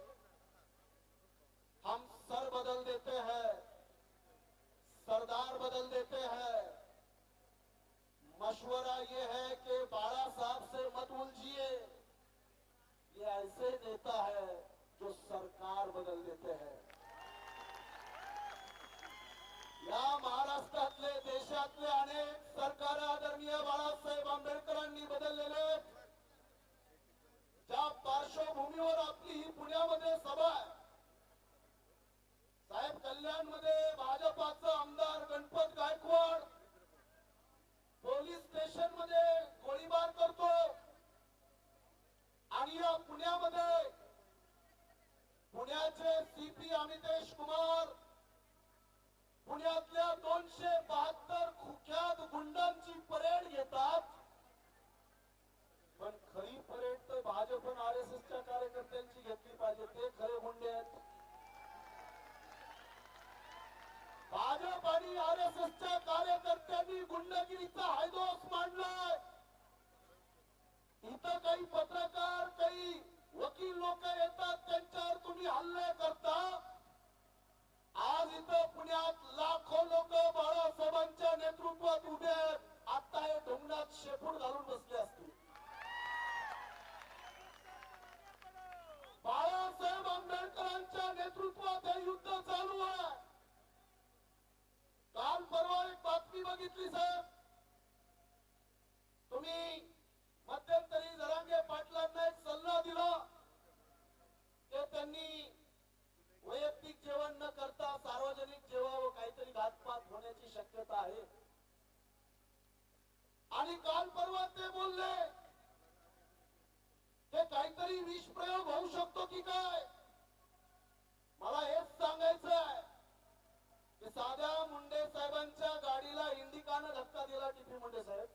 हम सर बदल देते हैं, सरदार बदल देते हैं. मशवरा ये है कि बाला साहब से मत उलझिए, ये ऐसे नेता है जो सरकार बदल देते हैं. या महाराष्ट्रातले देशातले अनेक सरकार आदरणीय बाळासाहेब आंबेडकरांनी बदललेले. ज्या पार्श्वभूमीवर आपली ही पुण्यामध्ये सभा आहे, साहेब कल्याणमध्ये भाजपाचा आमदार गणपत गायकवाड पोलीस स्टेशन मध्ये गोळीबार करतो आणि या पुण्यामध्ये पुण्याचे सीपी अमितेश कुमार पुण्यातल्या 272 कुख्यात गुंडांची परेड घेतात. पण खरी परेड तर भाजप आणि आरएसएसच्या कार्यकर्त्यांची घेतली पाहिजे, ते खरे गुंडे आहेत. भाजप आणि आरएसएसच्या कार्यकर्त्यांनी गुंडगिरीचा हैदोस मांडलाय. इथं काही पत्रकार काही वकील लोक येतात, त्यांच्यावर तुम्ही हल्ले करता. आज इथं पुण्यात लाखो लोक बाळासाहेबांच्या नेतृत्वात उभे आहेत. आता हे ढोंगणात शेपूट घालून बसले असतील. बाळासाहेब आंबेडकरांच्या नेतृत्वात हे युद्ध चालू आहे. काल परवा एक बातमी बघितली सर, तुम्ही मध्यंतरी जरांगे पाटलांना एक सल्ला दिला की त्यांनी वैयक्तिक जेवण न करता सार्वजनिक जेवावं, काहीतरी घातपात होण्याची शक्यता आहे. आणि काल परवा ते बोलले ते काहीतरी विष प्रयोग होऊ शकतो की काय. मला हेच सांगायचं आहे की साध्या मुंडे साहेबांच्या गाडीला इंडिकानं धक्का दिला टीपी मुंडे साहेब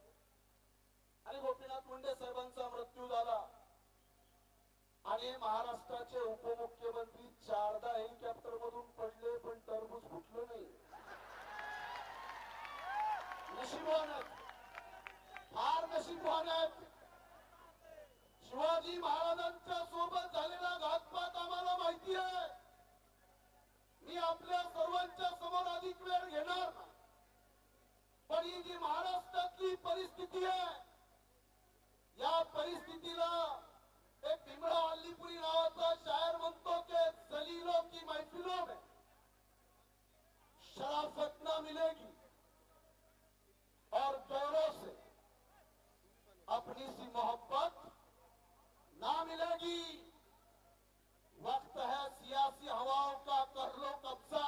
आणि गोपीनाथ मुंडे साहेबांचा मृत्यू झाला. आणि महाराष्ट्राचे उपमुख्यमंत्री 4दा हेलिकॉप्टर मधून पडले पण टरबूज फुटलं नाही. नशीबवान आहेत, फार नशीबवान आहेत. शिवाजी महाराजांच्या सोबत झालेला घातपात आम्हाला माहिती आहे. मी आपल्या सर्वांच्या समोर अधिक वेळ घेणार नाही, पण ही जी महाराष्ट्रातली परिस्थिती आहे, या परिस्थितीला एक भीमराव अल्लीपुरी नावाचा शायर म्हणतो कि जलीलों की महफिलों में शराफत ना मिलेगी और दौरों से अपनी सी मोहब्बत ना मिलेगी. वक्त है सियासी हवाओं का, कर लो कब्जा,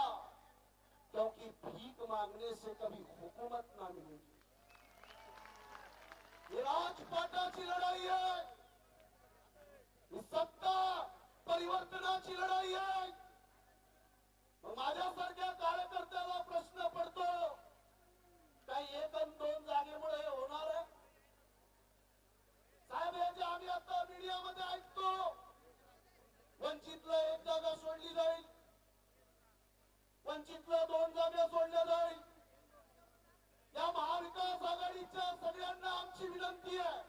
क्योंकि भीख मांगने से कभी हुकूमत ना मिलेगी. ये राजपाटाची लढाई आहे, ही सत्ता परिवर्तनाची लढाई आहे. मग माझ्यासारख्या कार्यकर्त्याला प्रश्न पडतो, काही 1 आणि 2 जागेमुळे हे होणार आहे साहेब? हे जे आम्ही आता मीडियामध्ये ऐकतो, वंचितला 1 जागा सोडली जाईल, वंचितला 2 जागा सोडल्या जाईल. या महाविकास आघाडीच्या सगळ्यांना आमची विनंती आहे.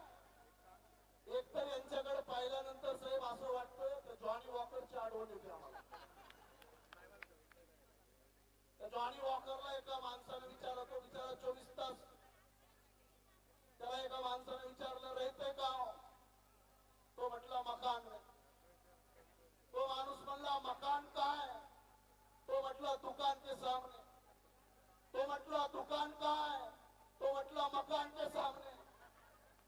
एकतर यांच्याकडे पाहिल्यानंतर साहेब असं वाटतं की जॉनी वॉकरची आठवण येते आम्हाला. त्या जॉनी वॉकरला एका माणसाने विचारलं, तो बिचारा 24 तास, त्याला एका माणसाने विचारलं रहते का, तो म्हटला मकान में. तो माणूस म्हणला मकान काय, तो म्हटला दुकान के सामने. तो म्हटला दुकान काय, तो म्हटला मकान के सामने.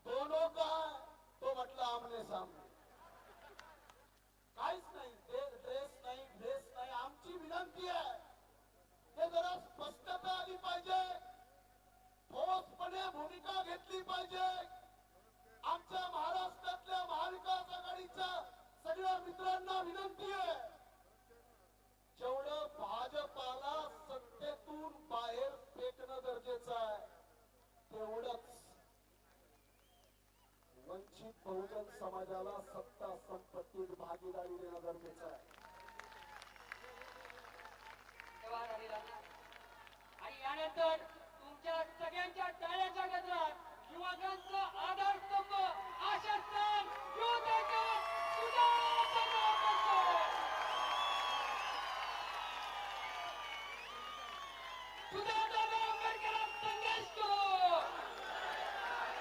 दोनों काय, तो म्हटला आमने सामने. काहीच नाही, ड्रेस नाही, ड्रेस नाही. आमची विनंती आहे हे जरा स्पष्टता आली पाहिजे, ठोसपणे भूमिका घेतली पाहिजे. आमच्या महाराष्ट्रातल्या महाविकास आघाडीच्या सगळ्या मित्रांना विनंती आहे, जेवढं भाजपाला सत्तेतून बाहेर फेकणं गरजेचं आहे, तेवढंच वंचित बहुजन समाजाला सत्ता संपत्तीत भागीदारी देणं गरजेचं आहे. धन्यवाद अनिलांना. आणि यानंतर तुमच्या सगळ्यांच्या टाळ्याच्या गजरात युवकांचा आधारस्तंभ आशास्थान युवकांचा सुजात बनकर. सुजात आंबेडकर संघर्ष करो.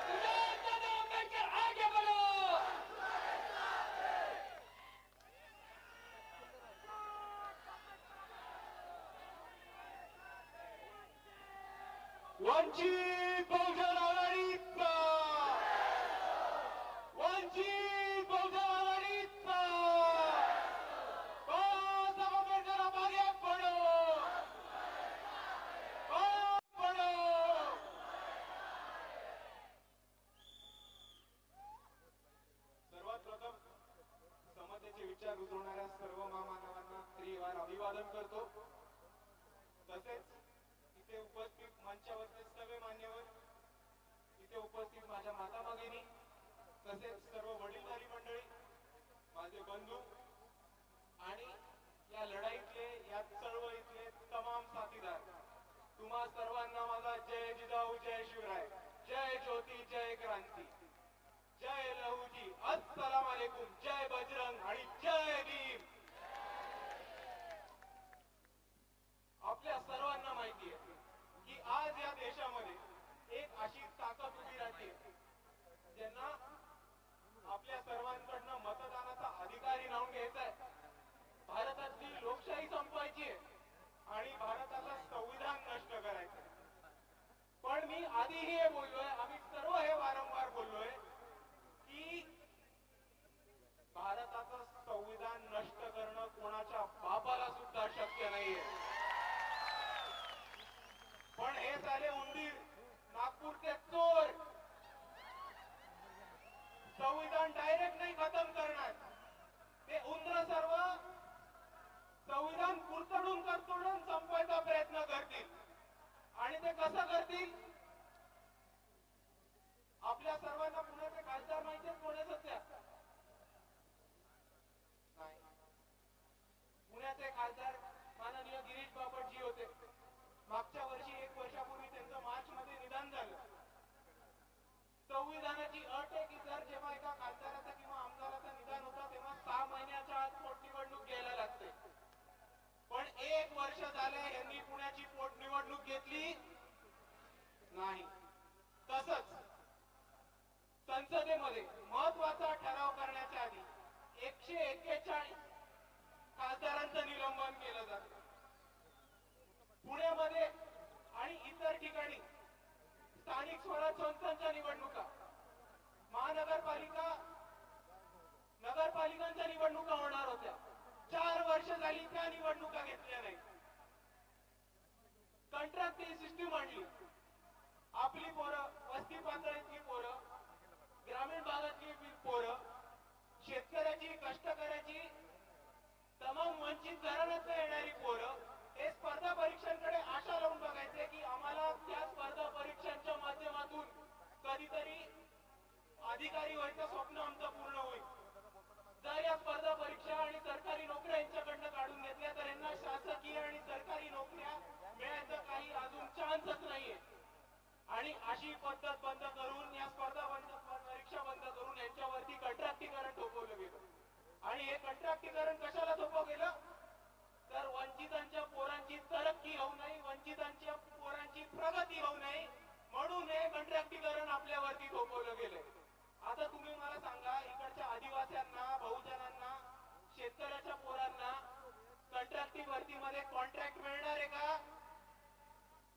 सुजात आंबेडकर आगे बढ़ो. वंचित बहुजन आघाडीचा वंचित बहुजन आघाडीचा बाबासाहेब आंबेडकर मागे पडो पडो. सर्वात प्रथम समतेचे विचार रुजवणाऱ्या सर्व महामानवांना त्रिवार अभिवादन करतो. तसेच इथे उपस्थित मंचावरचे सर्व मान्यवर, इथे उपस्थित माझ्या माता भगिनी, तसेच सर्व वडीलधारी मंडळी, माझे बंधू आणि या लढाईतले या चळवळीतले तमाम साथीदार, तुम्हा सर्वांना माझा जय जिजाऊ, जय शिवराय, जय ज्योती, जय क्रांती, जय लहूजी, अस्सलाम वालेकुम, जय बजरंग आणि जय भीम. आपल्या सर्वांना माहिती आहे की आज या देशामध्ये एक अशी ताकद उभी राहते ज्यांना आपल्या सर्वांकडनं मतदानाचा अधिकार हिरावून घ्यायचा आहे, भारतातली लोकशाही संपवायची आहे आणि भारताचं संविधान नष्ट करायचं आहे. पण मी आधीही हे बोललोय, आम्ही सर्व हे वारंवार बोललोय की भारताचं संविधान नष्ट करणं कोणाच्या बापाला सुद्धा शक्य नाहीये. पण हे झाले उंदीर, नागपूरचे चोर. संविधान डायरेक्ट नाही खतम करणार, ते उंदर सर्व संविधान कुरतडून करतोडून संपवायचा प्रयत्न करतील. आणि ते कसं करतील? आपल्या सर्वांना पुण्याचे खासदार माहिती आहेत कोण आहे सध्या? नाही. पुण्याचे खासदार माननीय गिरीश बापटजी होते. मागच्या वर्षी 1 वर्षापूर्वी त्यांचं मार्च मध्ये निधन झालं. संविधानाची अट आहे की जर जेव्हा एका खासदाराचं किंवा आमदाराचं निधन होतं तेव्हा 6 महिन्याच्या आत पोटनिवडणूक घ्यायला लागते. पण 1 वर्ष झाले यांनी पुण्याची पोटनिवडणूक घेतली नाही. तसंच संसदेमध्ये महत्वाचा ठराव करण्याच्या आधी 141 खासदारांचं निलंबन केलं जातं. पुण्यामध्ये आणि इतर ठिकाणी स्थानिक स्वराज्य संस्थांच्या निवडणुका, नगरपालिकांच्या निवडणुका होणार होत्या. 4 वर्ष झाली त्या निवडणुका घेतल्या नाही. कंत्राटी सिस्टीम आणली. आपली पोरं, वस्ती पातळीतली पोरं, ग्रामीण भागातली पोरं, शेतकऱ्याची, कष्टकऱ्याची, तमाम वंचित घराण्यात येणारी पोरं हे स्पर्धा परीक्षांकडे आशा लावून बघायचे की आम्हाला त्या स्पर्धा परीक्षांच्या माध्यमातून कधीतरी अधिकारी व्हायचं स्वप्न आमचं पूर्ण होईल. जर या स्पर्धा परीक्षा आणि सरकारी नोकऱ्या यांच्याकडनं काढून घेतल्या तर यांना शासकीय आणि सरकारी नोकऱ्या मिळायचा काही अजून चान्सच नाहीये. आणि अशी पद्धत बंद करून, या स्पर्धा परीक्षा बंद करून यांच्यावरती कंत्राटीकरण थोपवलं गेलं. आणि हे कंत्राटीकरण कशाला थोपवलं गेलं? तर वंचितांच्या पोरांची तरक्की होऊ नये, वंचितांच्या पोरांची प्रगती होऊ नये म्हणून हे कंत्राटीकरण आपल्यावरती थोपवलं गेलंय. आता तुम्ही मला सांगा, इकडच्या आदिवासींना, बहुजनांना, शेतकऱ्याच्या पोरांना कंत्राटी भरतीमध्ये कॉन्ट्रॅक्ट मिळणार आहे का?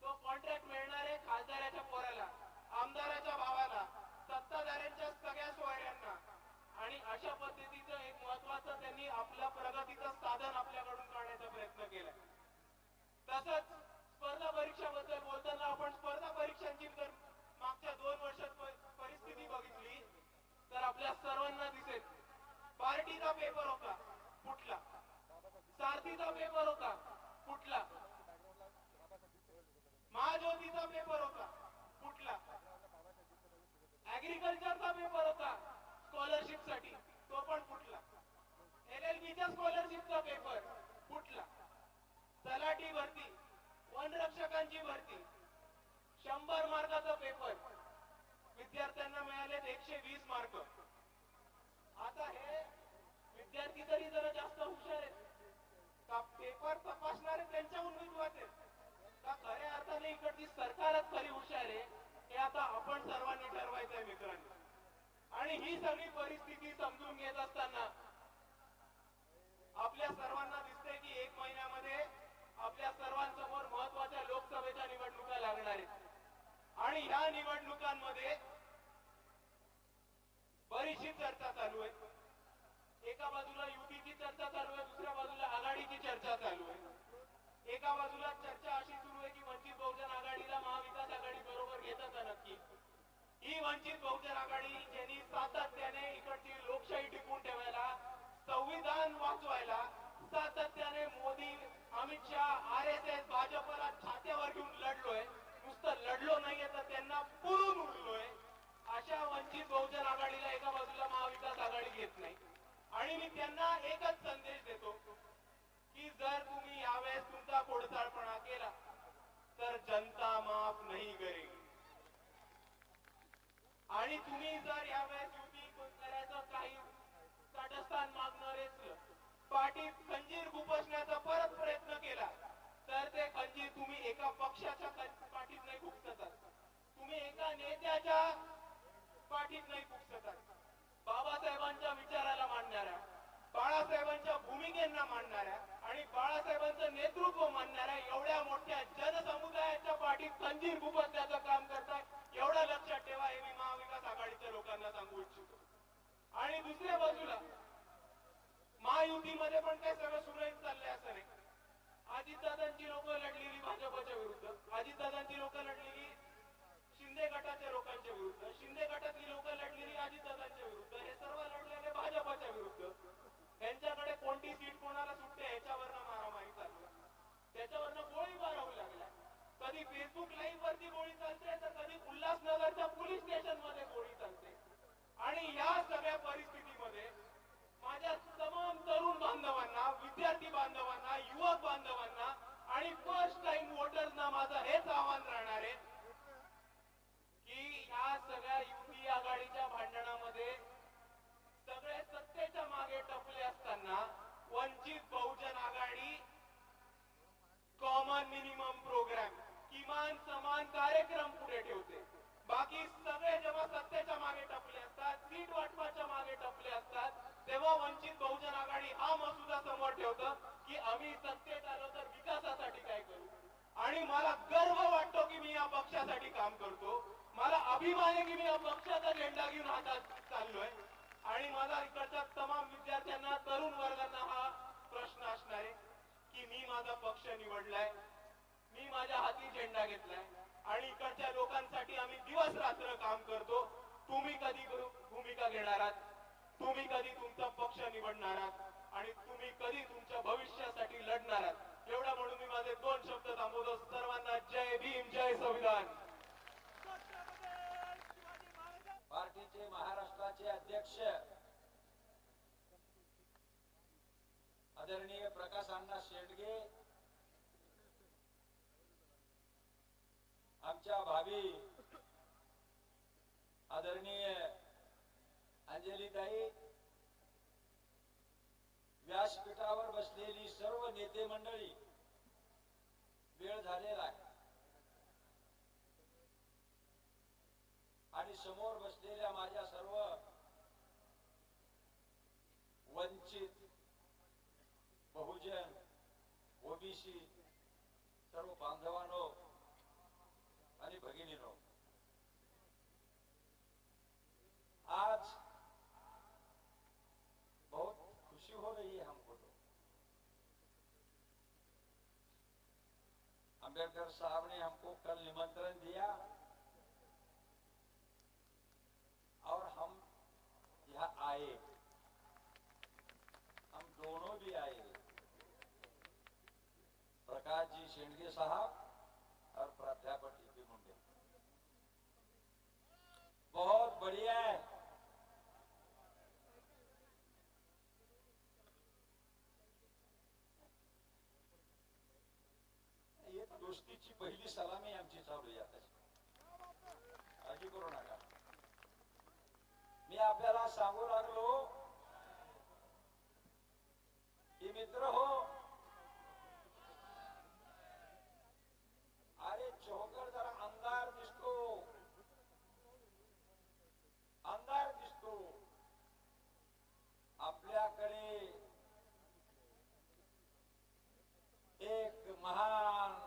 तो कॉन्ट्रॅक्ट मिळणार आहे खासदाराच्या पोराला, आमदाराच्या भावाला, सत्ताधाऱ्यांच्या सगळ्या सोयऱ्यांना. आणि अशा पद्धतीचं एक महत्वाचं त्यांनी आपल्या प्रगतीचं साधन आपल्याकडून काढण्याचा प्रयत्न केला. तसंच स्पर्धा परीक्षाबद्दल बोलताना आपण स्पर्धा परीक्षांची जर मागच्या 2 वर्षात परिस्थिती बघितली तर आपल्या सर्वांना दिसेल. पार्टीचा पेपर होता फुटला, सारथीचा पेपर होता फुटला, महाज्योतीचा पेपर होता फुटला, ऍग्रिकल्चरचा पेपर होता मार्क्ससाठी तो पण फुटला. LLBच्या स्कॉलरशिपचा पेपर फुटला. तलाठी भरती, वनरक्षकांची भरती, 100 मार्काचा पेपर, विद्यार्थ्यांना मिळालेत 120 मार्क. आता हे विद्यार्थी तरी जरा जास्त हुशार आहेत का पेपर तपासणारे त्यांच्याहून विद्वान आहेत का खऱ्या अर्थाने इकडची सरकारच खरी हुशार आहे हे आता आपण सर्वांनी ठरवायचंय मित्रांनो. आणि ही सगळी परिस्थिती समजून घेत असताना आपल्या सर्वांना दिसतंय की 1 महिन्यामध्ये आपल्या सर्वांसमोर महत्वाच्या लोकसभेच्या निवडणुका लागणार आहेत आणि ह्या निवडणुकांमध्ये बरीचशी चर्चा चालू आहे. एका बाजूला युतीची चर्चा चालू आहे, दुसऱ्या बाजूला आघाडीची चर्चा चालू आहे. एका बाजूला चर्चा अशी सुरू आहे की वंचित बहुजन आघाडीला महाविकास आघाडी बरोबर घेतं का नक्की. ही वंचित बहुजन आघाडी ज्यांनी सातत्याने इकडची लोकशाही टिकवून ठेवायला, संविधान वाचवायला सातत्याने मोदी, अमित शहा, RSS, भाजपला छात्यावर घेऊन लढलोय, नुसतं लढलो नाहीये तर त्यांना पुरून उरलोय, अशा वंचित बहुजन आघाडीला एका बाजूला महाविकास आघाडी घेत नाही. आणि मी त्यांना एकच संदेश देतो की जर तुम्ही यावेळेस तुमचा खोडसाळपणा केला तर जनता माफ नाही करेल. आणि तुम्ही जर यावेळेस युती करायचं काही तटस्थान मागणारेच पाठीत खंजीर खुपसण्याचा परत प्रयत्न केला तर ते खंजीर तुम्ही एका पक्षाच्या पाठीत नाही खुपसतात, तुम्ही एका नेत्याच्या पाठीत नाही खुपसतात. बाबासाहेबांच्या विचाराला मानणाऱ्या, बाळासाहेबांच्या भूमिकेंना मानणाऱ्या आणि बाळासाहेबांचं नेतृत्व मानणाऱ्या एवढ्या मोठ्या जनसमुदायाच्या पाठीत खंजीर खुपसण्याचं काम करताय एवढं लक्षात ठेवा, हे मी महाविकास आघाडीच्या लोकांना सांगू इच्छितो. आणि दुसऱ्या बाजूला महायुतीमध्ये पण काही सगळं सुरळीत चाललंय असं नाही. अजितदादांची लोक लढलेली भाजपच्या विरुद्ध, अजितदादांची लोक लढलेली शिंदे गटाच्या लोकांच्या विरुद्ध, शिंदे गटातली लोक लढलेली अजितदादांच्या विरुद्ध, हे सर्व लढलेले भाजपच्या विरुद्ध. त्यांच्याकडे कोणती सीट कोणाला सुटते ह्याच्यावरनं मारामारी चालू आहे, त्याच्यावरनं गोळीबार होऊ लागला. कधी फेसबुक लाईव्ह वरती गोळी चालते तर कधी उल्हासनगरच्या पोलीस स्टेशन मध्ये गोळी चालते. आणि या सगळ्या परिस्थितीमध्ये माझ्या तमाम तरुण बांधवांना, विद्यार्थी बांधवांना, युवक बांधवांना आणि फर्स्ट टाइम वोटर्सना माझं हेच आव्हान राहणार आहे की ह्या सगळ्या युती आघाडीच्या भांडणामध्ये सगळे सत्तेच्या मागे टपले असताना वंचित बहुजन आघाडी कॉमन मिनिमम प्रोग्राम, किमान समान कार्यक्रम पुढे ठेवते. बाकी सगळे जेव्हा सत्तेच्या मागे टपले असतात, सीट वाटपाच्या मागे टपले असतात, तेव्हा वंचित बहुजन आघाडी हा मसुदा समोर ठेवतं की आम्ही सत्तेत आलो तर विकासासाठी काय करू. आणि मला गर्व वाटतो की मी या पक्षासाठी काम करतो, मला अभिमान आहे की मी या पक्षाचा झेंडा घेऊन हातात चाललोय. आणि मला इकडच्या तमाम विद्यार्थ्यांना, तरुण वर्गांना हा प्रश्न असणार आहे की मी माझा पक्ष निवडलाय, मी माझ्या हाती झेंडा घेतलाय आणि इकडच्या लोकांसाठी आम्ही दिवस रात्र काम करतो. तुम्ही कधी भूमिका घेणार आहात, तुम्ही कधी तुमचा पक्ष निवडणार आहात आणि तुम्ही कधी तुमच्या भविष्यासाठी लढणार आहात. एवढा म्हणून मी माझे 2 शब्द थांबवतो. सर्वांना जय भीम, जय संविधान. पार्टीचे महाराष्ट्राचे अध्यक्ष आदरणीय प्रकाश अण्णा शेंडगे, आमच्या भावी आदरणीय अंजलीताई, व्यासपीठावर बसलेली सर्व नेते मंडळी, वेळ झालेला आहे आणि समोर बसलेल्या माझ्या सर्व वंचित बहुजन ओबीसी सर्व बांधवांनो आणि भगिनीनो, आज बहुत खुशी हो रही है हमको तो। अंबेडकर साहब ने हमको कल निमंत्रण दिया और हम यहाँ आए, हम दोनों भी आए, प्रकाश जी शेंडगे साहब और प्राध्यापक टीपी मुंडे। बहुत बढ़िया है, दोस्तीची पहिली सलामी आमची चालू आहे आता. काळजी करू नका. मी आपल्याला सांगू लागलो की मित्र हो, अरे चौकड जरा अंधार दिसतो, अंधार दिसतो. आपल्याकडे एक महान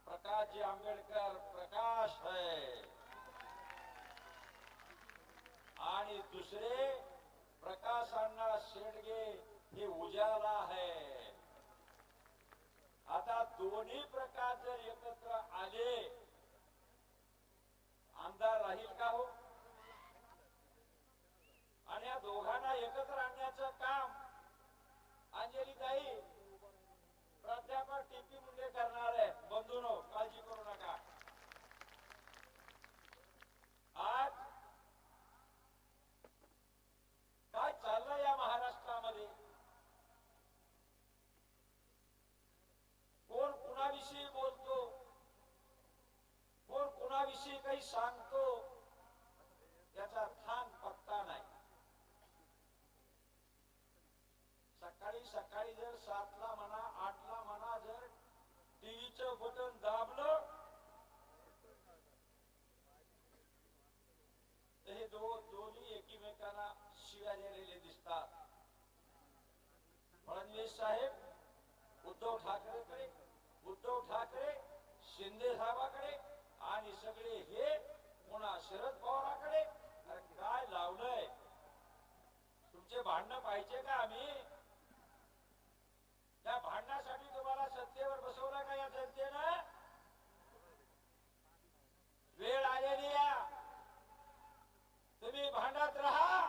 प्रकाशजी आंबेडकर प्रकाश है आणि दुसरे प्रकाश अण्णा शेडगे हे उजाला है. आता दोन्ही प्रकाश जर एकत्र आले, अंधार राहील का हो? आणि या दोघांना एकत्र आणण्याचं काम अंजलीताई प्राध्यापक टीपी मुंडे करणार आहे. बंधूंनो, काळजी करू नका. आज काय चाललंय या महाराष्ट्रामध्ये? कोण कुणाविषयी बोलतो, कोण कुणाविषयी काही सांगतो, याचा थान पत्ता नाही. सकाळी सकाळी जर 7ला म्हणा 8ला म्हणा जर टीव्हीचं बटन दाबलं तर हे दोन्ही एकमेकांना शिव्या दिलेले दिसतात. फडणवीस साहेब उद्धव ठाकरेकडे, उद्धव ठाकरे शिंदे साहेबाकडे आणि सगळे हे पुन्हा शरद पवाराकडे. अरे काय लावलंय? तुमचे भांडणं पाहिजे का आम्ही? त्या भांडणासाठी तुम्हाला सत्तेवर बसवलं का या जनतेनं? वेळ आलेली या, तुम्ही भांडत राहा.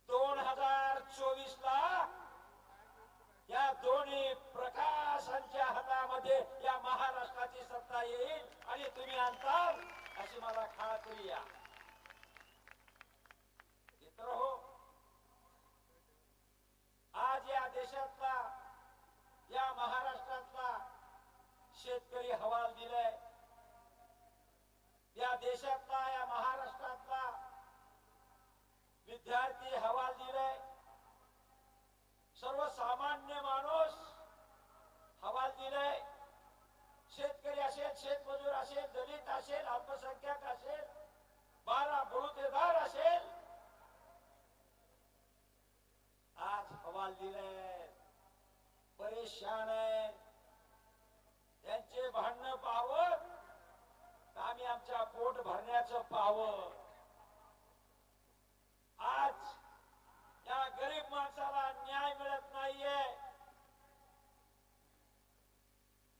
2024ला या दोन्ही प्रकाशांच्या हातामध्ये या महाराष्ट्राची सत्ता येईल आणि तुम्ही आणताल अशी मला खात्री आहे. मित्र हो, आज या देशातला, या महाराष्ट्रातला शेतकरी हवाल दिलाय. या देशातला, या महाराष्ट्रातला विद्यार्थी हवाल दिलाय. सर्वसामान्य माणूस हवाल दिलाय. शेतकरी असेल, शेतमजूर असेल, दलित असेल, अल्पसंख्याक असेल, 12 बलुतेदार असेल, आज हवाल दिलाय. परेशान आहे. त्यांचे भांडणं पाहावं, आम्ही आमच्या पोट भरण्याचं पाहावं. आज या गरीब माणसाला न्याय मिळत नाहीये.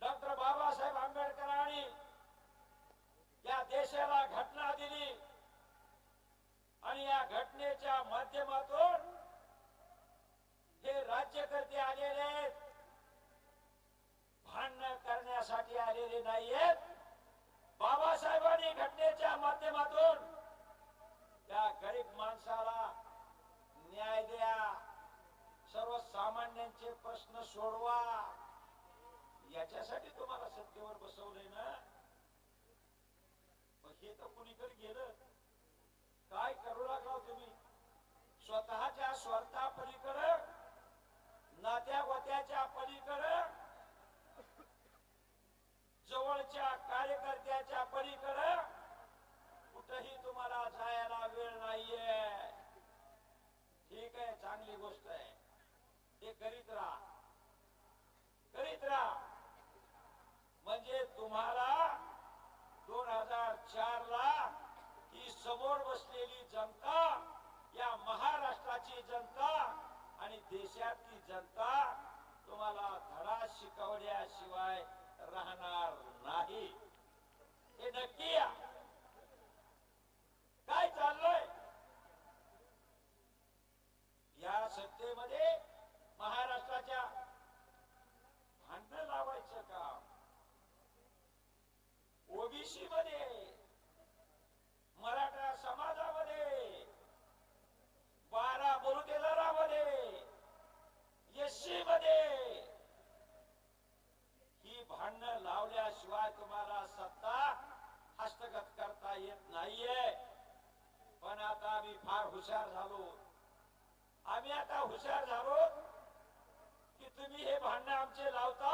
डॉक्टर बाबासाहेब आंबेडकरांनी या देशाला घटना दिली आणि या घटनेच्या माध्यमातून हे राज्यकर्ते आलेले आहेत, भांडण करण्यासाठी आलेले नाहीयेत. बाबासाहेबांनी घटनेच्या माध्यमातून त्या गरीब माणसाला न्याय द्या, सर्वसामान्यांचे प्रश्न सोडवा, याच्यासाठी तुम्हाला सत्तेवर बसवलंय ना. मग हे तर कुणीकडे गेलं? काय करू लागला तुम्ही? स्वतःच्या स्वार्था पलीकडं, नात्या गोत्याच्या पलीकडं, जवळच्या कार्यकर्त्याच्या पलीकडं कुठेही तुम्हाला जायला वेळ नाहीये. ठीक आहे, चांगली गोष्ट आहे. ते करीत राहा, करीत राहा. म्हणजे तुम्हाला 2004ला ही समोर बसलेली जनता, या महाराष्ट्राची जनता आणि देशातली जनता तुम्हाला धडा शिकवल्याशिवाय राहणार नाही. हे नक्की या. काय चाललंय या सत्तेमध्ये? महाराष्ट्राच्या भांडण लावायचं काम ओबीसी मध्ये, मराठा समाजामध्ये, 12 बलुतेदारामध्ये, एससी मध्ये नाहीये. पण आता आम्ही फार हुशार झालो. आम्ही आता हुशार झालो की तुम्ही हे भांडण आमचे लावता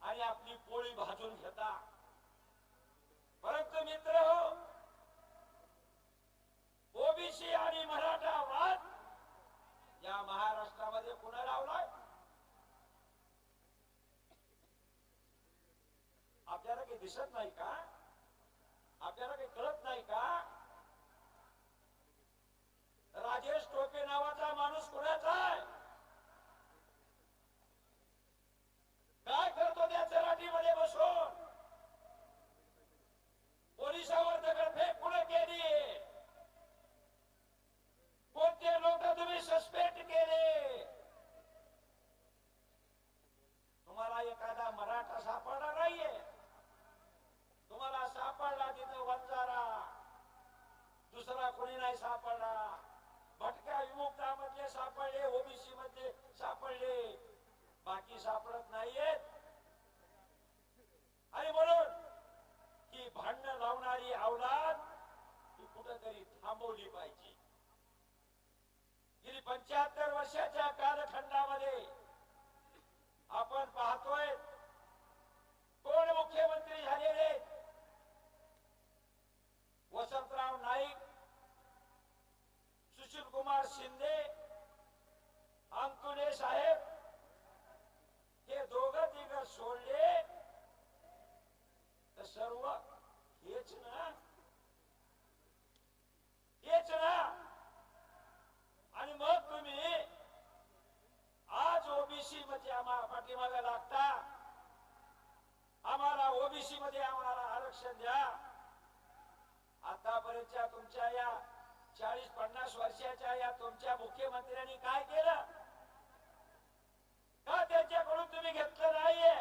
आणि आपली पोळी भाजून घेता. परंतु मित्र हो, ओबीसी आणि मराठा वाद या महाराष्ट्रामध्ये पुन्हा लावलाय. आपल्याला काही दिसत नाही का? आपल्याला काही कळत नाही का? राजेश टोपे नावाचा माणूस कुणाचा आहे? काय करतो त्या चराटीमध्ये बसून? पोलिसावर दगडफेक कुठे केली? कोणते लोक तुम्ही सस्पेंड केले? तुम्हाला एखादा मराठा सापडला नाहीये. तुम्हाला सापडला तिथं वंजारा, दुसरा कोणी नाही सापडला. भटक्या विमुक्तामधले सापडले, ओबीसी मध्ये सापडले, बाकी सापडत नाहीयेत. आणि म्हणून ही भांडण लावणारी अवलाद ही कुठेतरी थांबवली पाहिजे. गेली 75 वर्षाच्या कालखंडामध्ये आपण पाहतोय कोण मुख्यमंत्री झालेले? वसंतराव नाईक, सुशील कुमार शिंदे, अंतुले साहेब, हे दोघं तिघ सोडले तर सर्व हेच ना, हेच ना. आणि मग तुम्ही आज ओबीसी मध्ये आम्हाला पाठीमागे लागता. आम्हाला ओबीसी मध्ये आम्हाला आरक्षण द्या. आतापर्यंतच्या तुमच्या या 40-50 वर्षाच्या या तुमच्या मुख्यमंत्र्यांनी काय केलं? का त्यांच्याकडून तुम्ही घेतलं नाहीये?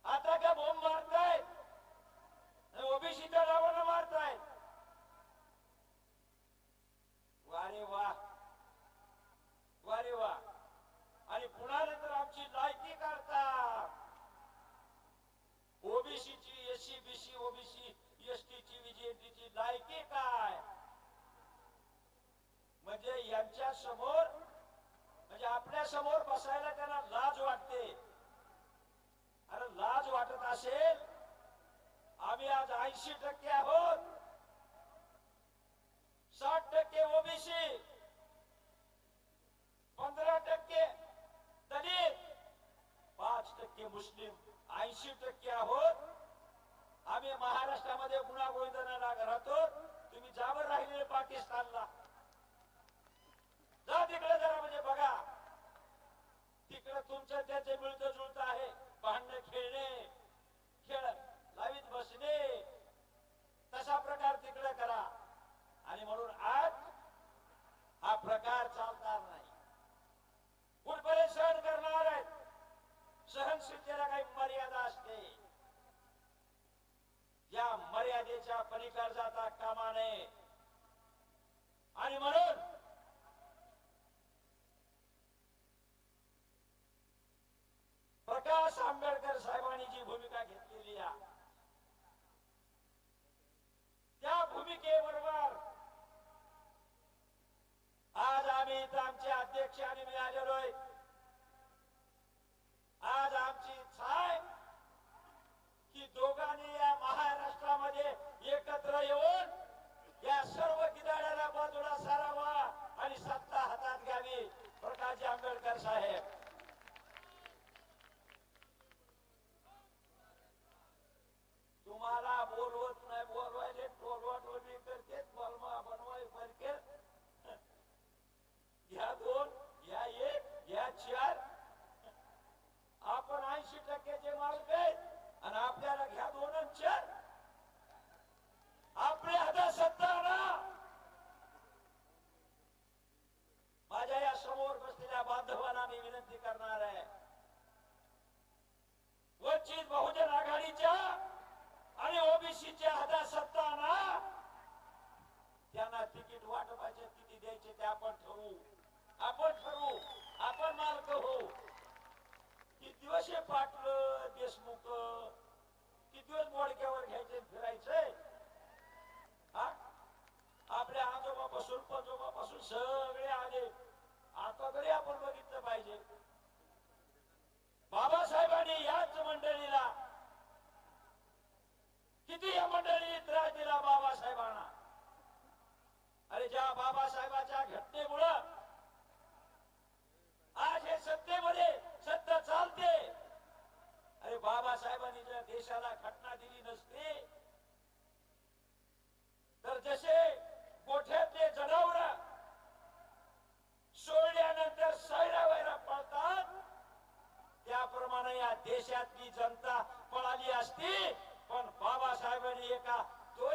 आता का बोंब मारतायत? ओबीसीच्या नावानं मारतायत. वारे वा, वारे वा. आणि पुन्हा नंतर आमची लायकी करता. ओबीसीची, एससी बीसी, ओबीसी एसटीची, विजेटीची लायकी काय? म्हणजे यांच्या समोर, म्हणजे आपल्या समोर बसायला त्यांना लाज वाटते. अरे लाज वाटत असेल, आम्ही आज 80% आहोत, 60% ओबीसी, 15% दलित, 5% मुस्लिम, 80% आहोत. आम्ही महाराष्ट्रामध्ये गुन्हा गोविंदना राहतो. तुम्ही जावर राहिलेले पाकिस्तानला जा, तिकडे जरा म्हणजे बघा, तिकडे तुमचं त्याचे मिळतं जुळतं आहे. भांडणे खेळणे, खेळ लावीत बसणे, तसा प्रकार तिकडे करा. आणि म्हणून आज हा प्रकार चालणार नाही. कुठपर्यंत सहन करणार आहेत? सहनशीलतेला काही मर्यादा असते. या मर्यादेच्या पलीकडे जाता कामा नये. आणि म्हणून प्रकाश आंबेडकर साहेबांनी जी भूमिका घेतलेली आहे, त्या भूमिकेबरोबर आज आम्ही इथं आमचे अध्यक्ष आणि मी आलेलो आहे. आज आमची इच्छा आहे की दोघांनी या महाराष्ट्रामध्ये एकत्र येऊन या सर्व गिधाड्याला बाजूला सारावा आणि सत्ता हातात घ्यावी. प्रकाश आंबेडकर साहेब, तुम्हाला बोलवत नाही, बोलवायले टोलवा टोलवी करते, बलमा बनवाय करते. घ्या 2, घ्या 1, घ्या 4. आपण 80% मार्क आहेत आणि आपल्याला घ्या 2 आणि 4. आपल्या हातात सत्ता ना. माझ्या या समोर बसलेल्या बांधवांना मी विनंती करणार आहे, वंचित बहुजन आघाडीच्या आणि ओबीसीच्या हातात सत्ता ना. त्यांना तिकीट वाटपाचे किती द्यायचे ते आपण ठरवू. आपण मालक हो. किती दिवस हे पाटलं देशमुख, किती दिवस मोडक्यावर घ्यायचे फिरायचे?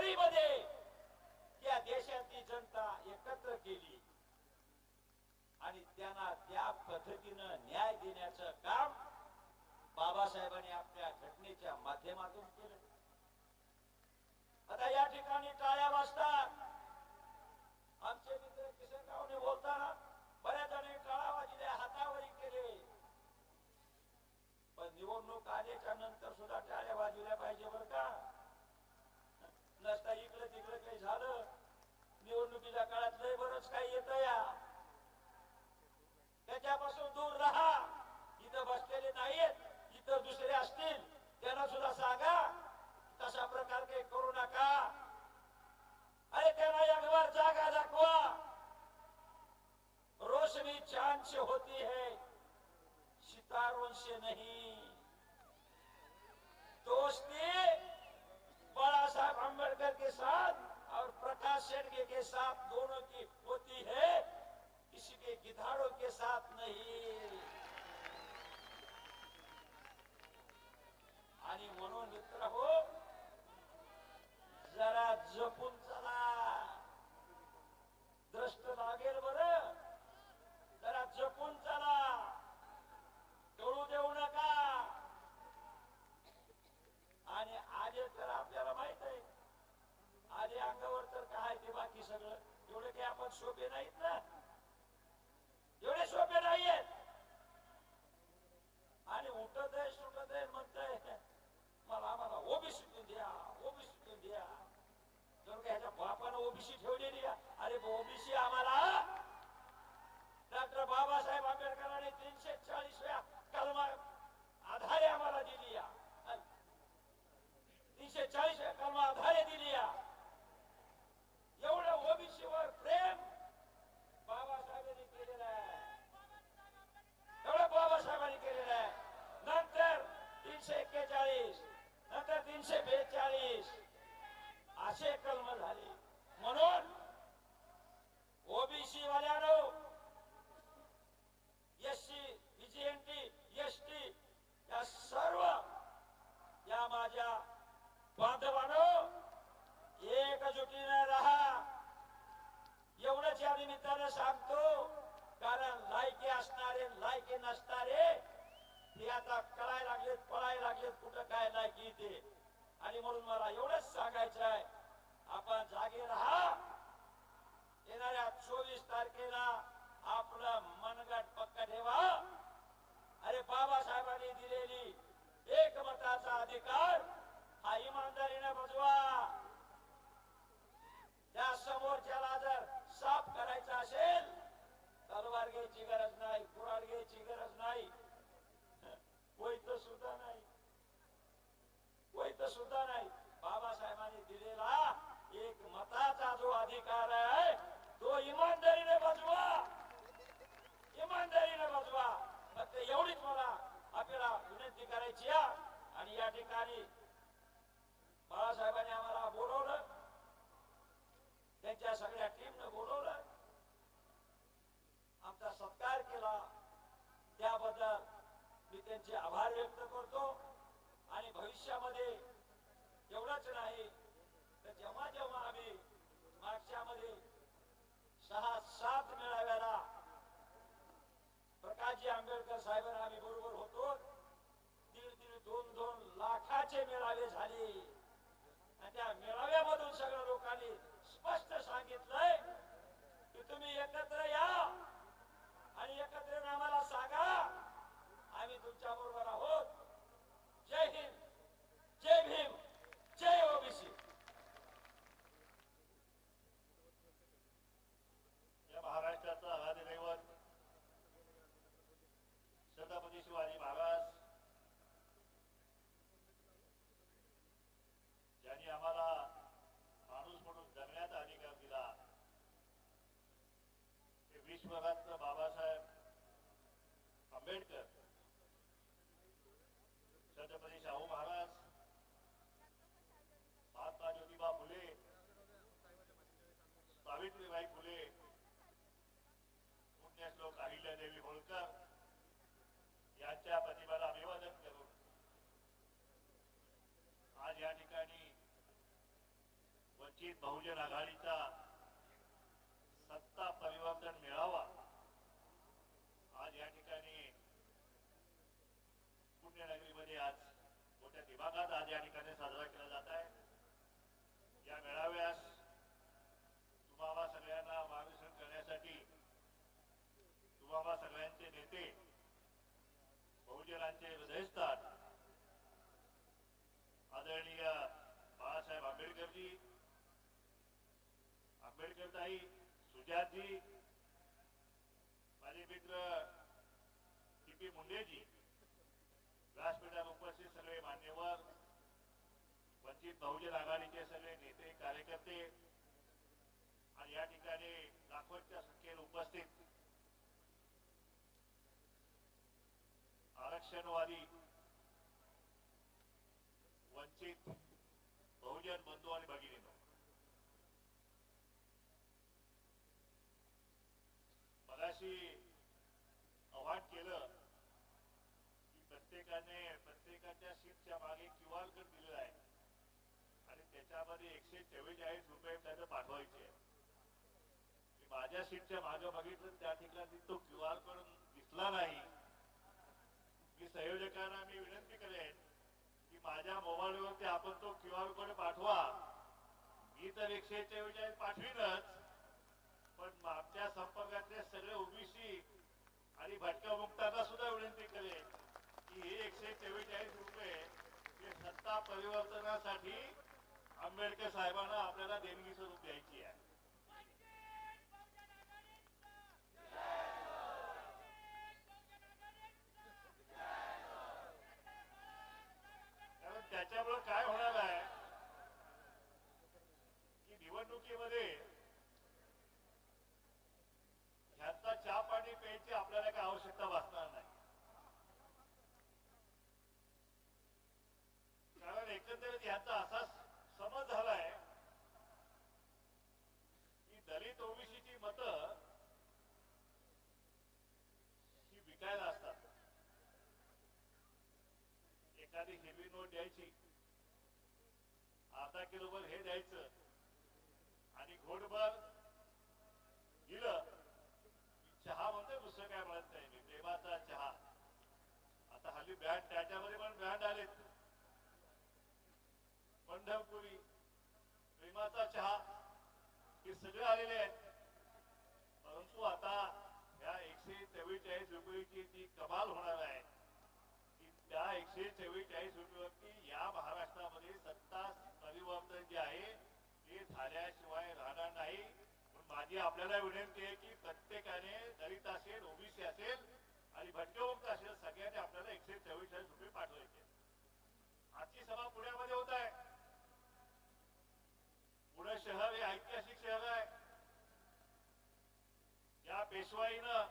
फेब्रुवारीमध्ये त्या देशातली जनता एकत्र केली आणि त्यांना त्या पद्धतीनं न्याय देण्याचं काम बाबासाहेबांनी आपल्या घटनेच्या माध्यमातून केलं. आता या ठिकाणी टाळ्या वाजतात. आमचे मित्र किसनरावने बोलताना बऱ्याच जणांनी टाळ्या वाजल्या, हातावरी केले. पण निवडणूक आल्याच्या नंतर सुद्धा टाळ्या वाजवल्या पाहिजे बरं का. नसता इकडे तिकडे काही झालं, निवडणुकीच्या काळात लय बरंच काही येतं या, त्याच्यापासून दूर राहा. इथं बसलेले नाहीत, इथं दुसरे असतील त्यांना सुद्धा सांगा तसा प्रकार काही करू नका. अरे त्यांना एक बार जागा दाखवा. रोशनी चांद से होती है, सितारों से नहीं. दोस्ती बाला साहब अम्बेडकर के साथ और प्रकाश शेडगे के साथ दोनों की होती है, किसी के गिधाड़ों के साथ नहीं. आणि म्हणून मित्र हो, जरा जपून चला. द्रष्ट लागेल बरं, जरा जपून चला, टळू देऊ नका. आणि आले तर आपल्याला माहित आहे, आले अंगावर तर काय ते बाकी सगळं एवढे काही आपण सोपे नाहीत ना, एवढे सोपे नाहीयेत. आणि उठत आहे सुटत आहे म्हणतंय मला आम्हाला ओबीसीतून द्या, ओबीसीतून द्या. जर का ह्याच्या बापानं ओबीसी ठेवलेली आहे. अरे ओबीसी आम्हाला डॉक्टर बाबासाहेब आंबेडकरांनी 340व्या कलमा आधारे आम्हाला दिली आहे. 340व्या कलमा आधारे दिली आहे. एवढं ओबीसीवर प्रेम बाबासाहेबांनी केलेलं आहे, एवढं बाबासाहेबांनी केलेलं आहे. नंतर 341, नंतर 342 असे कलम झाले. म्हणून ओबीसी वाल्यानो, एससी, बीजीएनटी, एसटी या सर्व या माझ्या बांधवांनो एकजुटीने राहा. एवढंच या निमित्तानं सांगतो, कारण लायकी असणारे लायकी नसणारे हे आता कळायला लागलेत, पळायला लागलेत कुठं काय लायकी ते. आणि म्हणून मला एवढंच सांगायचं आहे, आपण जागे राहा. येणाऱ्या 24 तारखेला आपलं मनगट पक्क ठेवा. अरे बाबासाहेबांनी दिलेली एकमताचा अधिकार हा इमानदारीने बजवा. त्या समोरच्याला जर साफ करायचा असेल, तलवार घ्यायची गरज नाही, कुऱ्हाड घ्यायची गरज नाही, कोयतं सुद्धा नाही, कोयतं सुद्धा नाही. बाबासाहेबांनी दिलेला एक मताचा जो अधिकार आहे तो इमानदारीने बजवा, इमानदारीने बजवा. फक्त एवढीच मला आपल्याला विनंती करायची आहे. आणि या ठिकाणी बाळासाहेबांनी आम्हाला बोलवलं, त्यांच्या सगळ्या टीमनं बोलवलं, आमचा सत्कार केला, त्याबद्दल मी त्यांचे आभार व्यक्त करतो. आणि भविष्यामध्ये एवढंच नाही तर जेव्हा जेव्हा आम्ही मागच्यामध्ये 6-7 मेळाव्याला प्रकाशजी आंबेडकर साहेबांना आम्ही बरोबर होतो, 1.5-2 लाखाचे मेळावे झाले. आणि त्या मेळाव्यामधून सगळ्या लोकांनी स्पष्ट सांगितलंय की तुम्ही एकत्र या आणि एकत्र आम्हाला सांगा, आम्ही तुमच्या बरोबर आहोत. जय हिंद, जय भीम, जय ओबीसी. या महाराष्ट्राचा आदिदैवत छत्रपती शिवाजी महाराज, ज्यांनी आम्हाला माणूस म्हणून जगण्याचा अधिकार दिला, ते विश्वरत्न बाबासाहेब आंबेडकर, छत्रपती शाहू महाराज, महात्मा ज्योतिबा फुले, सावित्रीबाई फुले, पुण्यश्लोक अहिल्यादेवी होळकर यांच्या प्रतिभाला अभिवादन करून आज या ठिकाणी वंचित बहुजन आघाडीचा सत्ता परिवर्तन मिळावा, आज या ठिकाणी पुण्यनगरीमध्ये आज मोठ्या दिमागात आज या ठिकाणी साजरा केला जात आहे. या मेळाव्यास तुम्हाला सगळ्यांना मार्गदर्शन करण्यासाठी तुम्हाला सगळ्यांचे नेते, बहुजनांचे हृदयस्थान आदरणीय बाळासाहेब आंबेडकरजी, आंबेडकरताई, सुजातजी, माझे मित्र टी.पी. मुंडेजी, व्यासपीठावर उपस्थित सगळे मान्यवर, वंचित बहुजन आघाडीचे सगळे नेते कार्यकर्ते आणि या ठिकाणी लाखोंच्या संख्येने उपस्थित आरक्षणवादी वंचित बहुजन बंधू आणि भगिनींनो, मगाशी आवाहन केलं की प्रत्येकाच्या सीटच्या मागे QR कोड दिलेला आहे आणि त्याच्यामध्ये 144 रुपये त्याचं पाठवायचे आहे. माझ्या सीटच्या मागे बघितलं त्या ठिकाणी तो QR कोड दिसला नाही. मी संयोजकांना विनंती करेन की माझ्या मोबाईलवरती आपण तो QR कोड पाठवा. मी तर 144 पाठवीनच, पण आमच्या संपर्कातले सगळे ओबीसी आणि भटक्या मुक्तांना सुद्धा विनंती करेन की हे 144 रुपये हे सत्ता परिवर्तनासाठी आंबेडकर साहेबांना आपल्याला देणगी स्वरूप द्यायची आहे. कारण त्याच्यामुळे काय होणार आहे की निवडणुकीमध्ये ह्यांचा चहा पाणी प्यायची आपल्याला काही आवश्यकता भासणार नाही. कारण एकंदरीत ह्यांचा असा समज झालाय की दलित ओबीसीची मतं ही विकायला असतात. एखादी हिरवी नोट द्यायची, अर्धा किलोभर हे द्यायचं आणि घोटभर दिलं चहा म्हणतोय, दुसरं काय म्हणत नाही मी, प्रेमाचा चहा. आता हल्ली ब्रँड, त्याच्यामध्ये पण ब्रँड आलेत, पंढरपुरी, प्रेमाचा चहा, हे सगळे आलेले आहेत. परंतु आता या 144 रुपयाची जी कमाल होणार आहे की त्या 144 रुपयावरती या महाराष्ट्रामध्ये सत्ता परिवर्तन जे आहे ते झाल्याशिवाय राहणार नाही. माझी आपल्याला विनंती आहे की प्रत्येकाने दलित असेल, ओबीसी असेल आणि भटकेमुक्त असेल, सगळ्यांनी आपल्याला 144 रुपये पाठवायचे. आजची सभा पुण्यामध्ये होत आहे. पुणे शहर हे ऐतिहासिक शहर आहे. या पेशवाईनं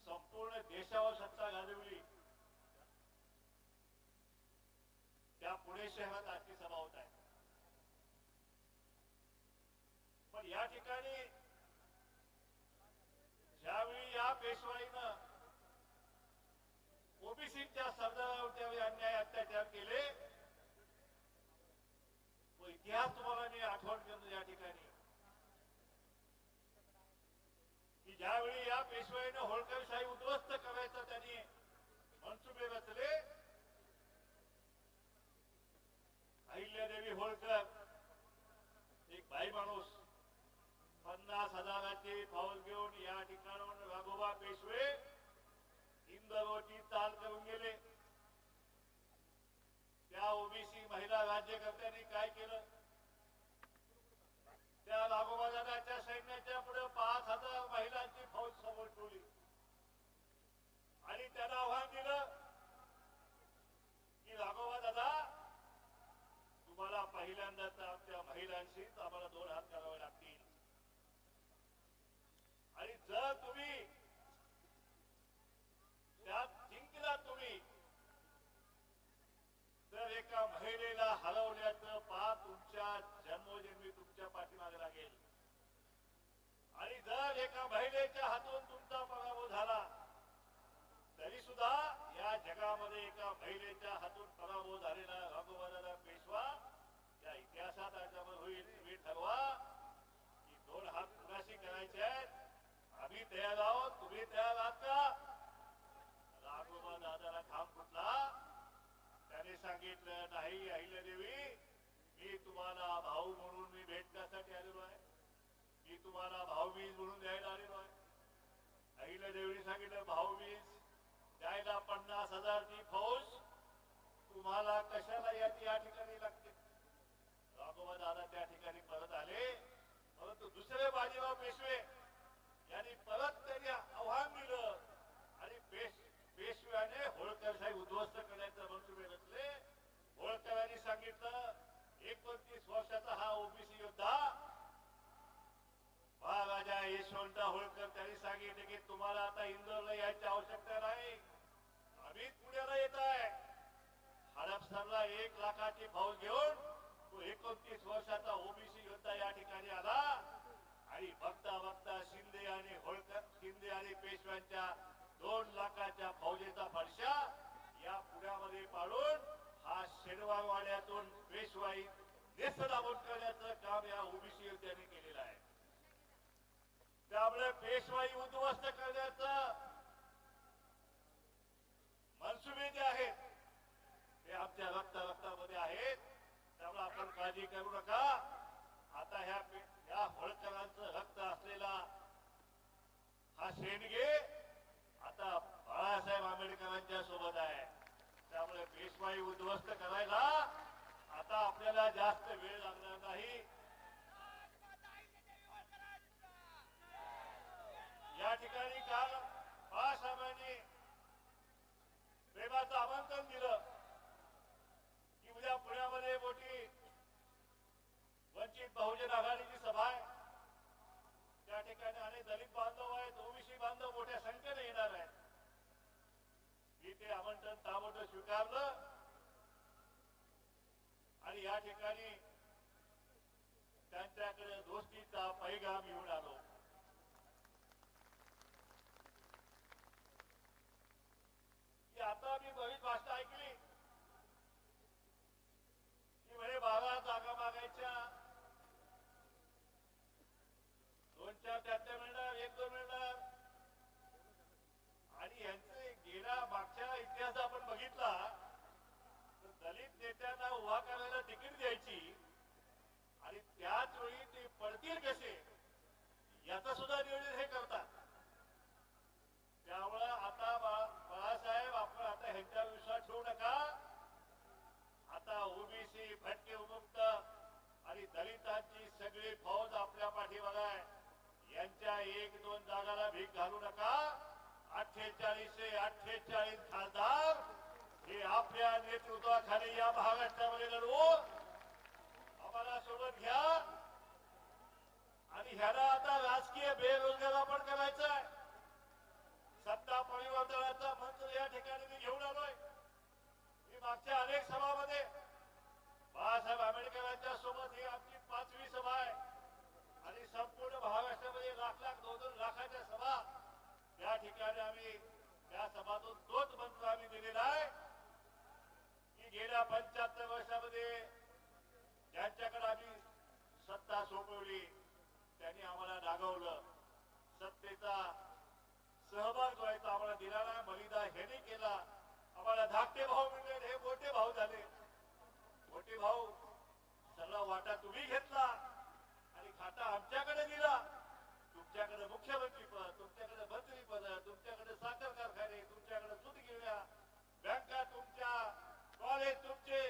संपूर्ण देशावर सत्ता गाजवली, त्या पुणे शहरात आजची सभा होत आहे. पण या ठिकाणी ज्यावेळी या पेशवाईनं ओबीसीच्या सरदारावर त्यावेळी अन्याय अत्याचार केले, तो इतिहास तुम्हाला मी आठवण करतो या ठिकाणी की ज्यावेळी या पेशवाईनं होळकरशाही उद्ध्वस्त करायचा त्यांनी मनसुबे रचले, अहिल्यादेवी होळकर एक बाई माणूस 50,000ची फौज घेऊन या ठिकाणाहून राघोबा पेशवे इंदोरची चाल करून गेले. त्या ओबीसी महिला राज्यकर्त्यांनी काय केलं, त्या राघोबा दादाच्या सैन्याच्या पुढे 5,000 महिलांची फौज समोर ठेवली आणि त्यांना आव्हान दिलं की राघोबा दादा, तुम्हाला पहिल्यांदा तर आमच्या महिलांशीच आम्हाला 2 हात करावे लागतील आणि जर तुम्ही त्यात जिंकला तुम्ही तर एका महिलेला हरवल्याचं पाप तुमच्या जन्मोजन्मी तुमच्या पाठीमागे लागेल. आणि जर एका महिलेच्या हातून तुमचा पराभव झाला तरी सुद्धा या जगामध्ये एका महिलेच्या हातून पराभव झालेला राघोबादादा पेशवा या इतिहासात आजवर होईल. तयार आहोत, तुम्ही तयार आहात का? राघोबा दादाला घाम फुटला. त्याने सांगितलं, नाही अहिल्यादेवी, मी तुम्हाला भाऊ म्हणून मी भेटण्यासाठी आलेलो आहे. मी तुम्हाला भाऊबीज म्हणून द्यायला आलेलो आहे. अहिल्यादेवीने सांगितलं, भाऊबीज द्यायला 50,000ची फौज तुम्हाला कशाला या ठिकाणी लागते. राघोबा दादा त्या ठिकाणी परत आले. परंतु दुसरे बाजीराव पेशवे यांनी परत त्यांनी आव्हान दिलं आणि पेशव्याने होळकर साहेब उद्ध्वस्त करण्याचे मनसुबे रचले. होळकरांनी सांगितलं, 29 वर्षाचा हा ओबीसी योद्धा महाराजा यशवंतराव होळकर त्यांनी सांगितले की तुम्हाला आता इंदोरला यायची आवश्यकता नाही, आम्हीच पुण्याला येत आहे. हडपसरला 1 लाखाची फौज घेऊन तो 29 वर्षाचा ओबीसी योद्धा या ठिकाणी आला आणि बघता बघता शिंदे आणि पेशव्यांच्या 2 लाखाच्या फौजेचा फडशा या पुण्यामध्ये पाडून हा शेडवावाड्यातून पेशवाई नेस्तनाबूत करण्याचं काम या ओबीसी योद्ध्यांनी केलेलं आहे. त्यामुळे पेशवाई उद्ध्वस्त करण्याचं मनसुबे जे आहेत ते आमच्या रक्तामध्ये आहेत. त्यामुळे आपण काळजी करू नका. आता ह्या होळकरांचं रक्त असलेला हा शेंडगे आता बाळासाहेब आंबेडकरांच्या सोबत आहे. त्यामुळे पेशवाई उद्ध्वस्त करायला आता आपल्याला जास्त वेळ लागणार नाही. या ठिकाणी काल बाळासाहेबांनी प्रेमाचं आमंत्रण दिलं की उद्या पुण्यामध्ये मोठी वंचित बहुजन आघाडीची सभा आहे. त्या ठिकाणी अनेक दलित बांधव आहेत, ओबीसी बांधव मोठ्या संख्येने येणार आहेत. मी ते आमंत्रण ताबडतोब स्वीकारलं आणि या ठिकाणी त्यांच्याकडे दोस्तीचा पैगाम घेऊन आलो. की आता मी बरीच भाषा ऐकली की म्हणे 12 जागा मागायच्या, 2-4 त्यातल्या मिळणार, 1-2 मिळणार. आणि यांचे गेल्या मागच्या इतिहास आपण बघितला तर दलित नेत्यांना उभा करायला तिकीट द्यायची आणि त्याच वेळी ते पडतील कसे याचा सुद्धा नियोजन हे करतात. त्यामुळं आता बाळासाहेब आपण आता ह्यांच्यावर विश्वास ठेवू नका. आता ओबीसी भटके विमुक्त आणि दलितांची सगळी फौज आपल्या पाठीमागे आहे. यांच्या 1-2 जागाला भीक घालू नका. 48 खासदार हे आपल्या नेतृत्वाखाली या महाराष्ट्रामध्ये लढू. आम्हाला सोबत घ्या आणि ह्याला आता राजकीय बेरोजगार आपण करायचं आहे. सत्ता परिवर्तनाचा मंत्र या ठिकाणी मी घेऊन आलोय. मी मागच्या अनेक सभामध्ये बाळासाहेब आंबेडकरांच्या सोबत ही आमची 5वी सभा आहे आणि संपूर्ण महाराष्ट्रामध्ये लाख 2-2 लाखाच्या सभा या ठिकाणी आम्ही त्या सभातून तोच मंत्र आम्ही दिलेला आहे की गेल्या 75 वर्षामध्ये ज्यांच्याकडे आम्ही सत्ता सोपवली त्यांनी आम्हाला डागवलं. सत्तेचा सहभाग जो आहे तो आम्हाला दिला नाही. मलिदा ह्याने केला. आम्हाला धाकटे भाऊ मिळले, हे मोठे भाऊ झाले. मोठे भाऊ सगळा वाटा तुम्ही घेतला आणि खाता आमच्याकडे दिला. तुमच्याकडे मुख्यमंत्री पद, तुमच्याकडे मंत्री पद, तुमच्याकडे साखर कारखाने, तुमच्याकडे सूतगिरण्या, बँका तुमच्या, कॉलेज तुमचे,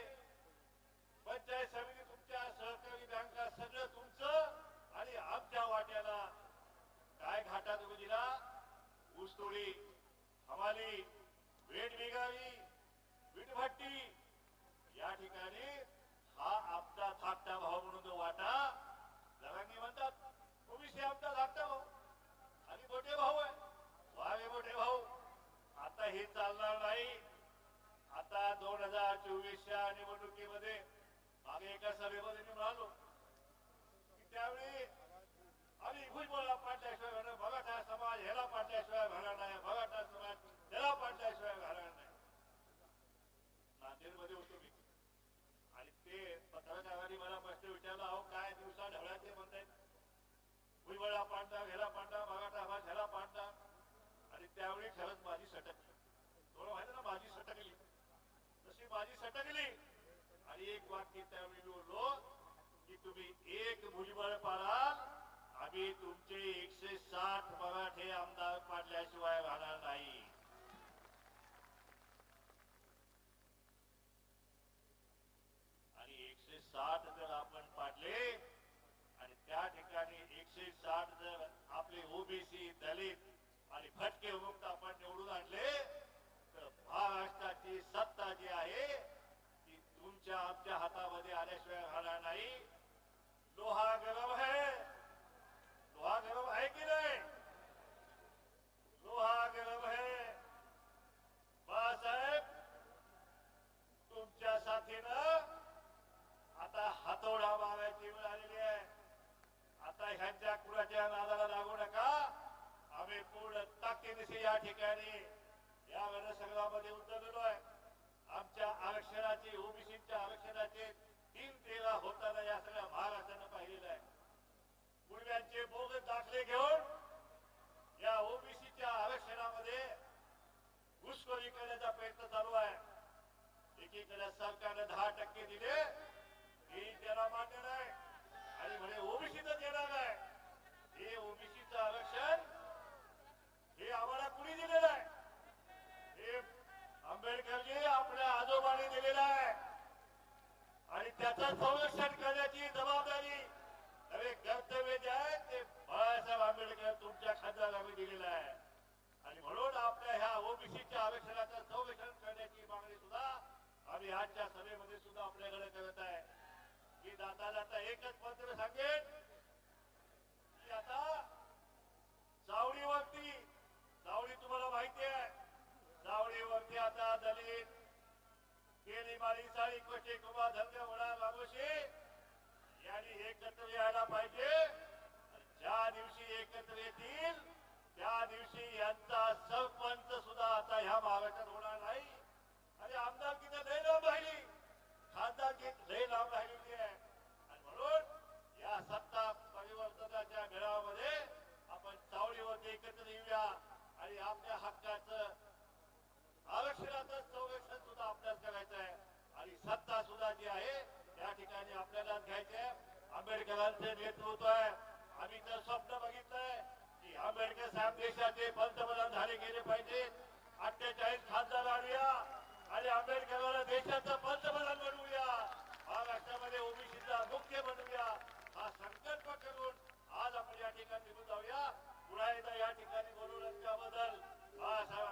पंचायत समिती तुमच्या, सहकारी बँका सगळं तुमचं आणि आमच्या वाट्याला काय घाटा तुम्ही दिला? ऊसतोडी, हमाली, वेठबिगारी, वीटभट्टी या ठिकाणी हा आमचा धाकटा भाऊ म्हणून जो वाटा जरांगी म्हणतात ओबीसी आमचा धाकटा भाऊ आणि मोठे भाऊ आहे. वावे मोठे भाऊ. आता हे चालणार नाही. आता 2024च्या निवडणुकीमध्ये मागे एका सभेमध्ये मी म्हणालो की त्यावेळी आम्ही भुजबळला पाडल्याशिवाय होणार, मराठा समाज ह्याला पाडल्याशिवाय होणार नाही, मराठा समाज त्याला पाडल्याशिवाय होणार नाही. नांदेडमध्ये होतो मी आणि ते पत्रकारांनी मला प्रश्न विचारला, अहो काय दिवसा ढवळ्याचे म्हणतायत, भुजबळला पाडता, ह्याला पाडता, मराठा समाज ह्याला पाडता, त्यावेळी खरंच माझी सटकली. तुम्हाला माहिती ना माझी सटकली, तशी माझी सटकली आणि एक वाक्य त्यावेळी मी बोललो की तुम्ही एक भुजबळ पाडाल, आम्ही तुमचे 160 मराठे आमदार पाडल्याशिवाय राहणार नाही. आणि 160 जर आपण पाडले आणि त्या ठिकाणी 160 जर आपले ओबीसी, दलित आणि भटके मुक्त आपण निवडून आणले तर महाराष्ट्राची सत्ता जी आहे ती तुमच्या आमच्या हातामध्ये आल्याशिवाय राहणार नाही. लोहा गरम है, लोहा गरम है की नाही? लोहा गरम है. बाळासाहेब, तुमच्या साथीनं आता हातोडा मारायची वेळ आलेली आहे. आता ह्यांच्या कुणाच्या नादाला लागू नका. आम्ही पूर्ण ताकदीने या ठिकाणी या रणसंग्रामामध्ये उतरलेलो आहे. आमच्या आरक्षणाचे, ओबीसीच्या आरक्षणाचे 3-13 होताना या सगळ्या महाराष्ट्रानं पाहिलेलं आहे. पूर्व्यांचे बोगस दाखले घेऊन या ओबीसीच्या आरक्षणामध्ये घुसखोरी करण्याचा प्रयत्न चालू आहे. एकीकडे सरकारने 10% दिले, हे त्याला मान्य नाही आणि म्हणे ओबीसीच देणार आहे. हे ओबीसीचं आरक्षण हे आम्हाला कुणी दिलेलं आहे? हे आंबेडकरजी आपल्या आजोबांनी दिलेलं आहे आणि त्याचं संरक्षण करण्याची जबाबदारी नवे कर्तव्य जे आहे ते बाळासाहेब आंबेडकर तुमच्या खात्याला आम्ही दिलेलं आहे. आणि म्हणून आपल्या ह्या ओबीसीच्या आरक्षणाचं संरक्षण करण्याची मागणी सुद्धा आम्ही आजच्या सभेमध्ये सुद्धा आपल्याकडे करत आहे. की जाता एकच मंत्र सांगेन की आता चावडीवरती, चावडी तुम्हाला माहिती आहे, चावडीवरती आता दलित, केली माळी साळी कोशे कुबा धंदे वडा बाबोशी यांनी एकत्र यायला पाहिजे. ज्या दिवशी एकत्र येतील त्या दिवशी यांचा सरपंच सुद्धा आता ह्या महाराष्ट्रात होणार नाही. आणि आमदारकीचं लय लांब राहिली, खासदारकीत लय लांब राहिलेली आहे. आणि म्हणून या सत्ता परिवर्तनाच्या घडामध्ये आपण चावडीवरती एकत्र येऊया आणि आपल्या हक्काचं आरक्षणाचं संरक्षण सुद्धा आपल्याला करायचं आहे. आणि सत्ता सुद्धा जी आहे त्या ठिकाणी आपल्यालाच घ्यायची आहे. आंबेडकरांचे नेतृत्व आहे. आम्ही तर स्वप्न बघितलंय की आंबेडकर साहेब देशाचे पंतप्रधान झाले गेले पाहिजे. 48 खासदार आणूया आणि आंबेडकरांना देशाचं पंतप्रधान बनवूया. महाराष्ट्रामध्ये ओबीसीचा मुख्य बनवूया. हा संकल्प करून आज आपण या ठिकाणी निघून जाऊया. पुन्हा एकदा या ठिकाणी बोलवून त्याबद्दल बाळासाहेब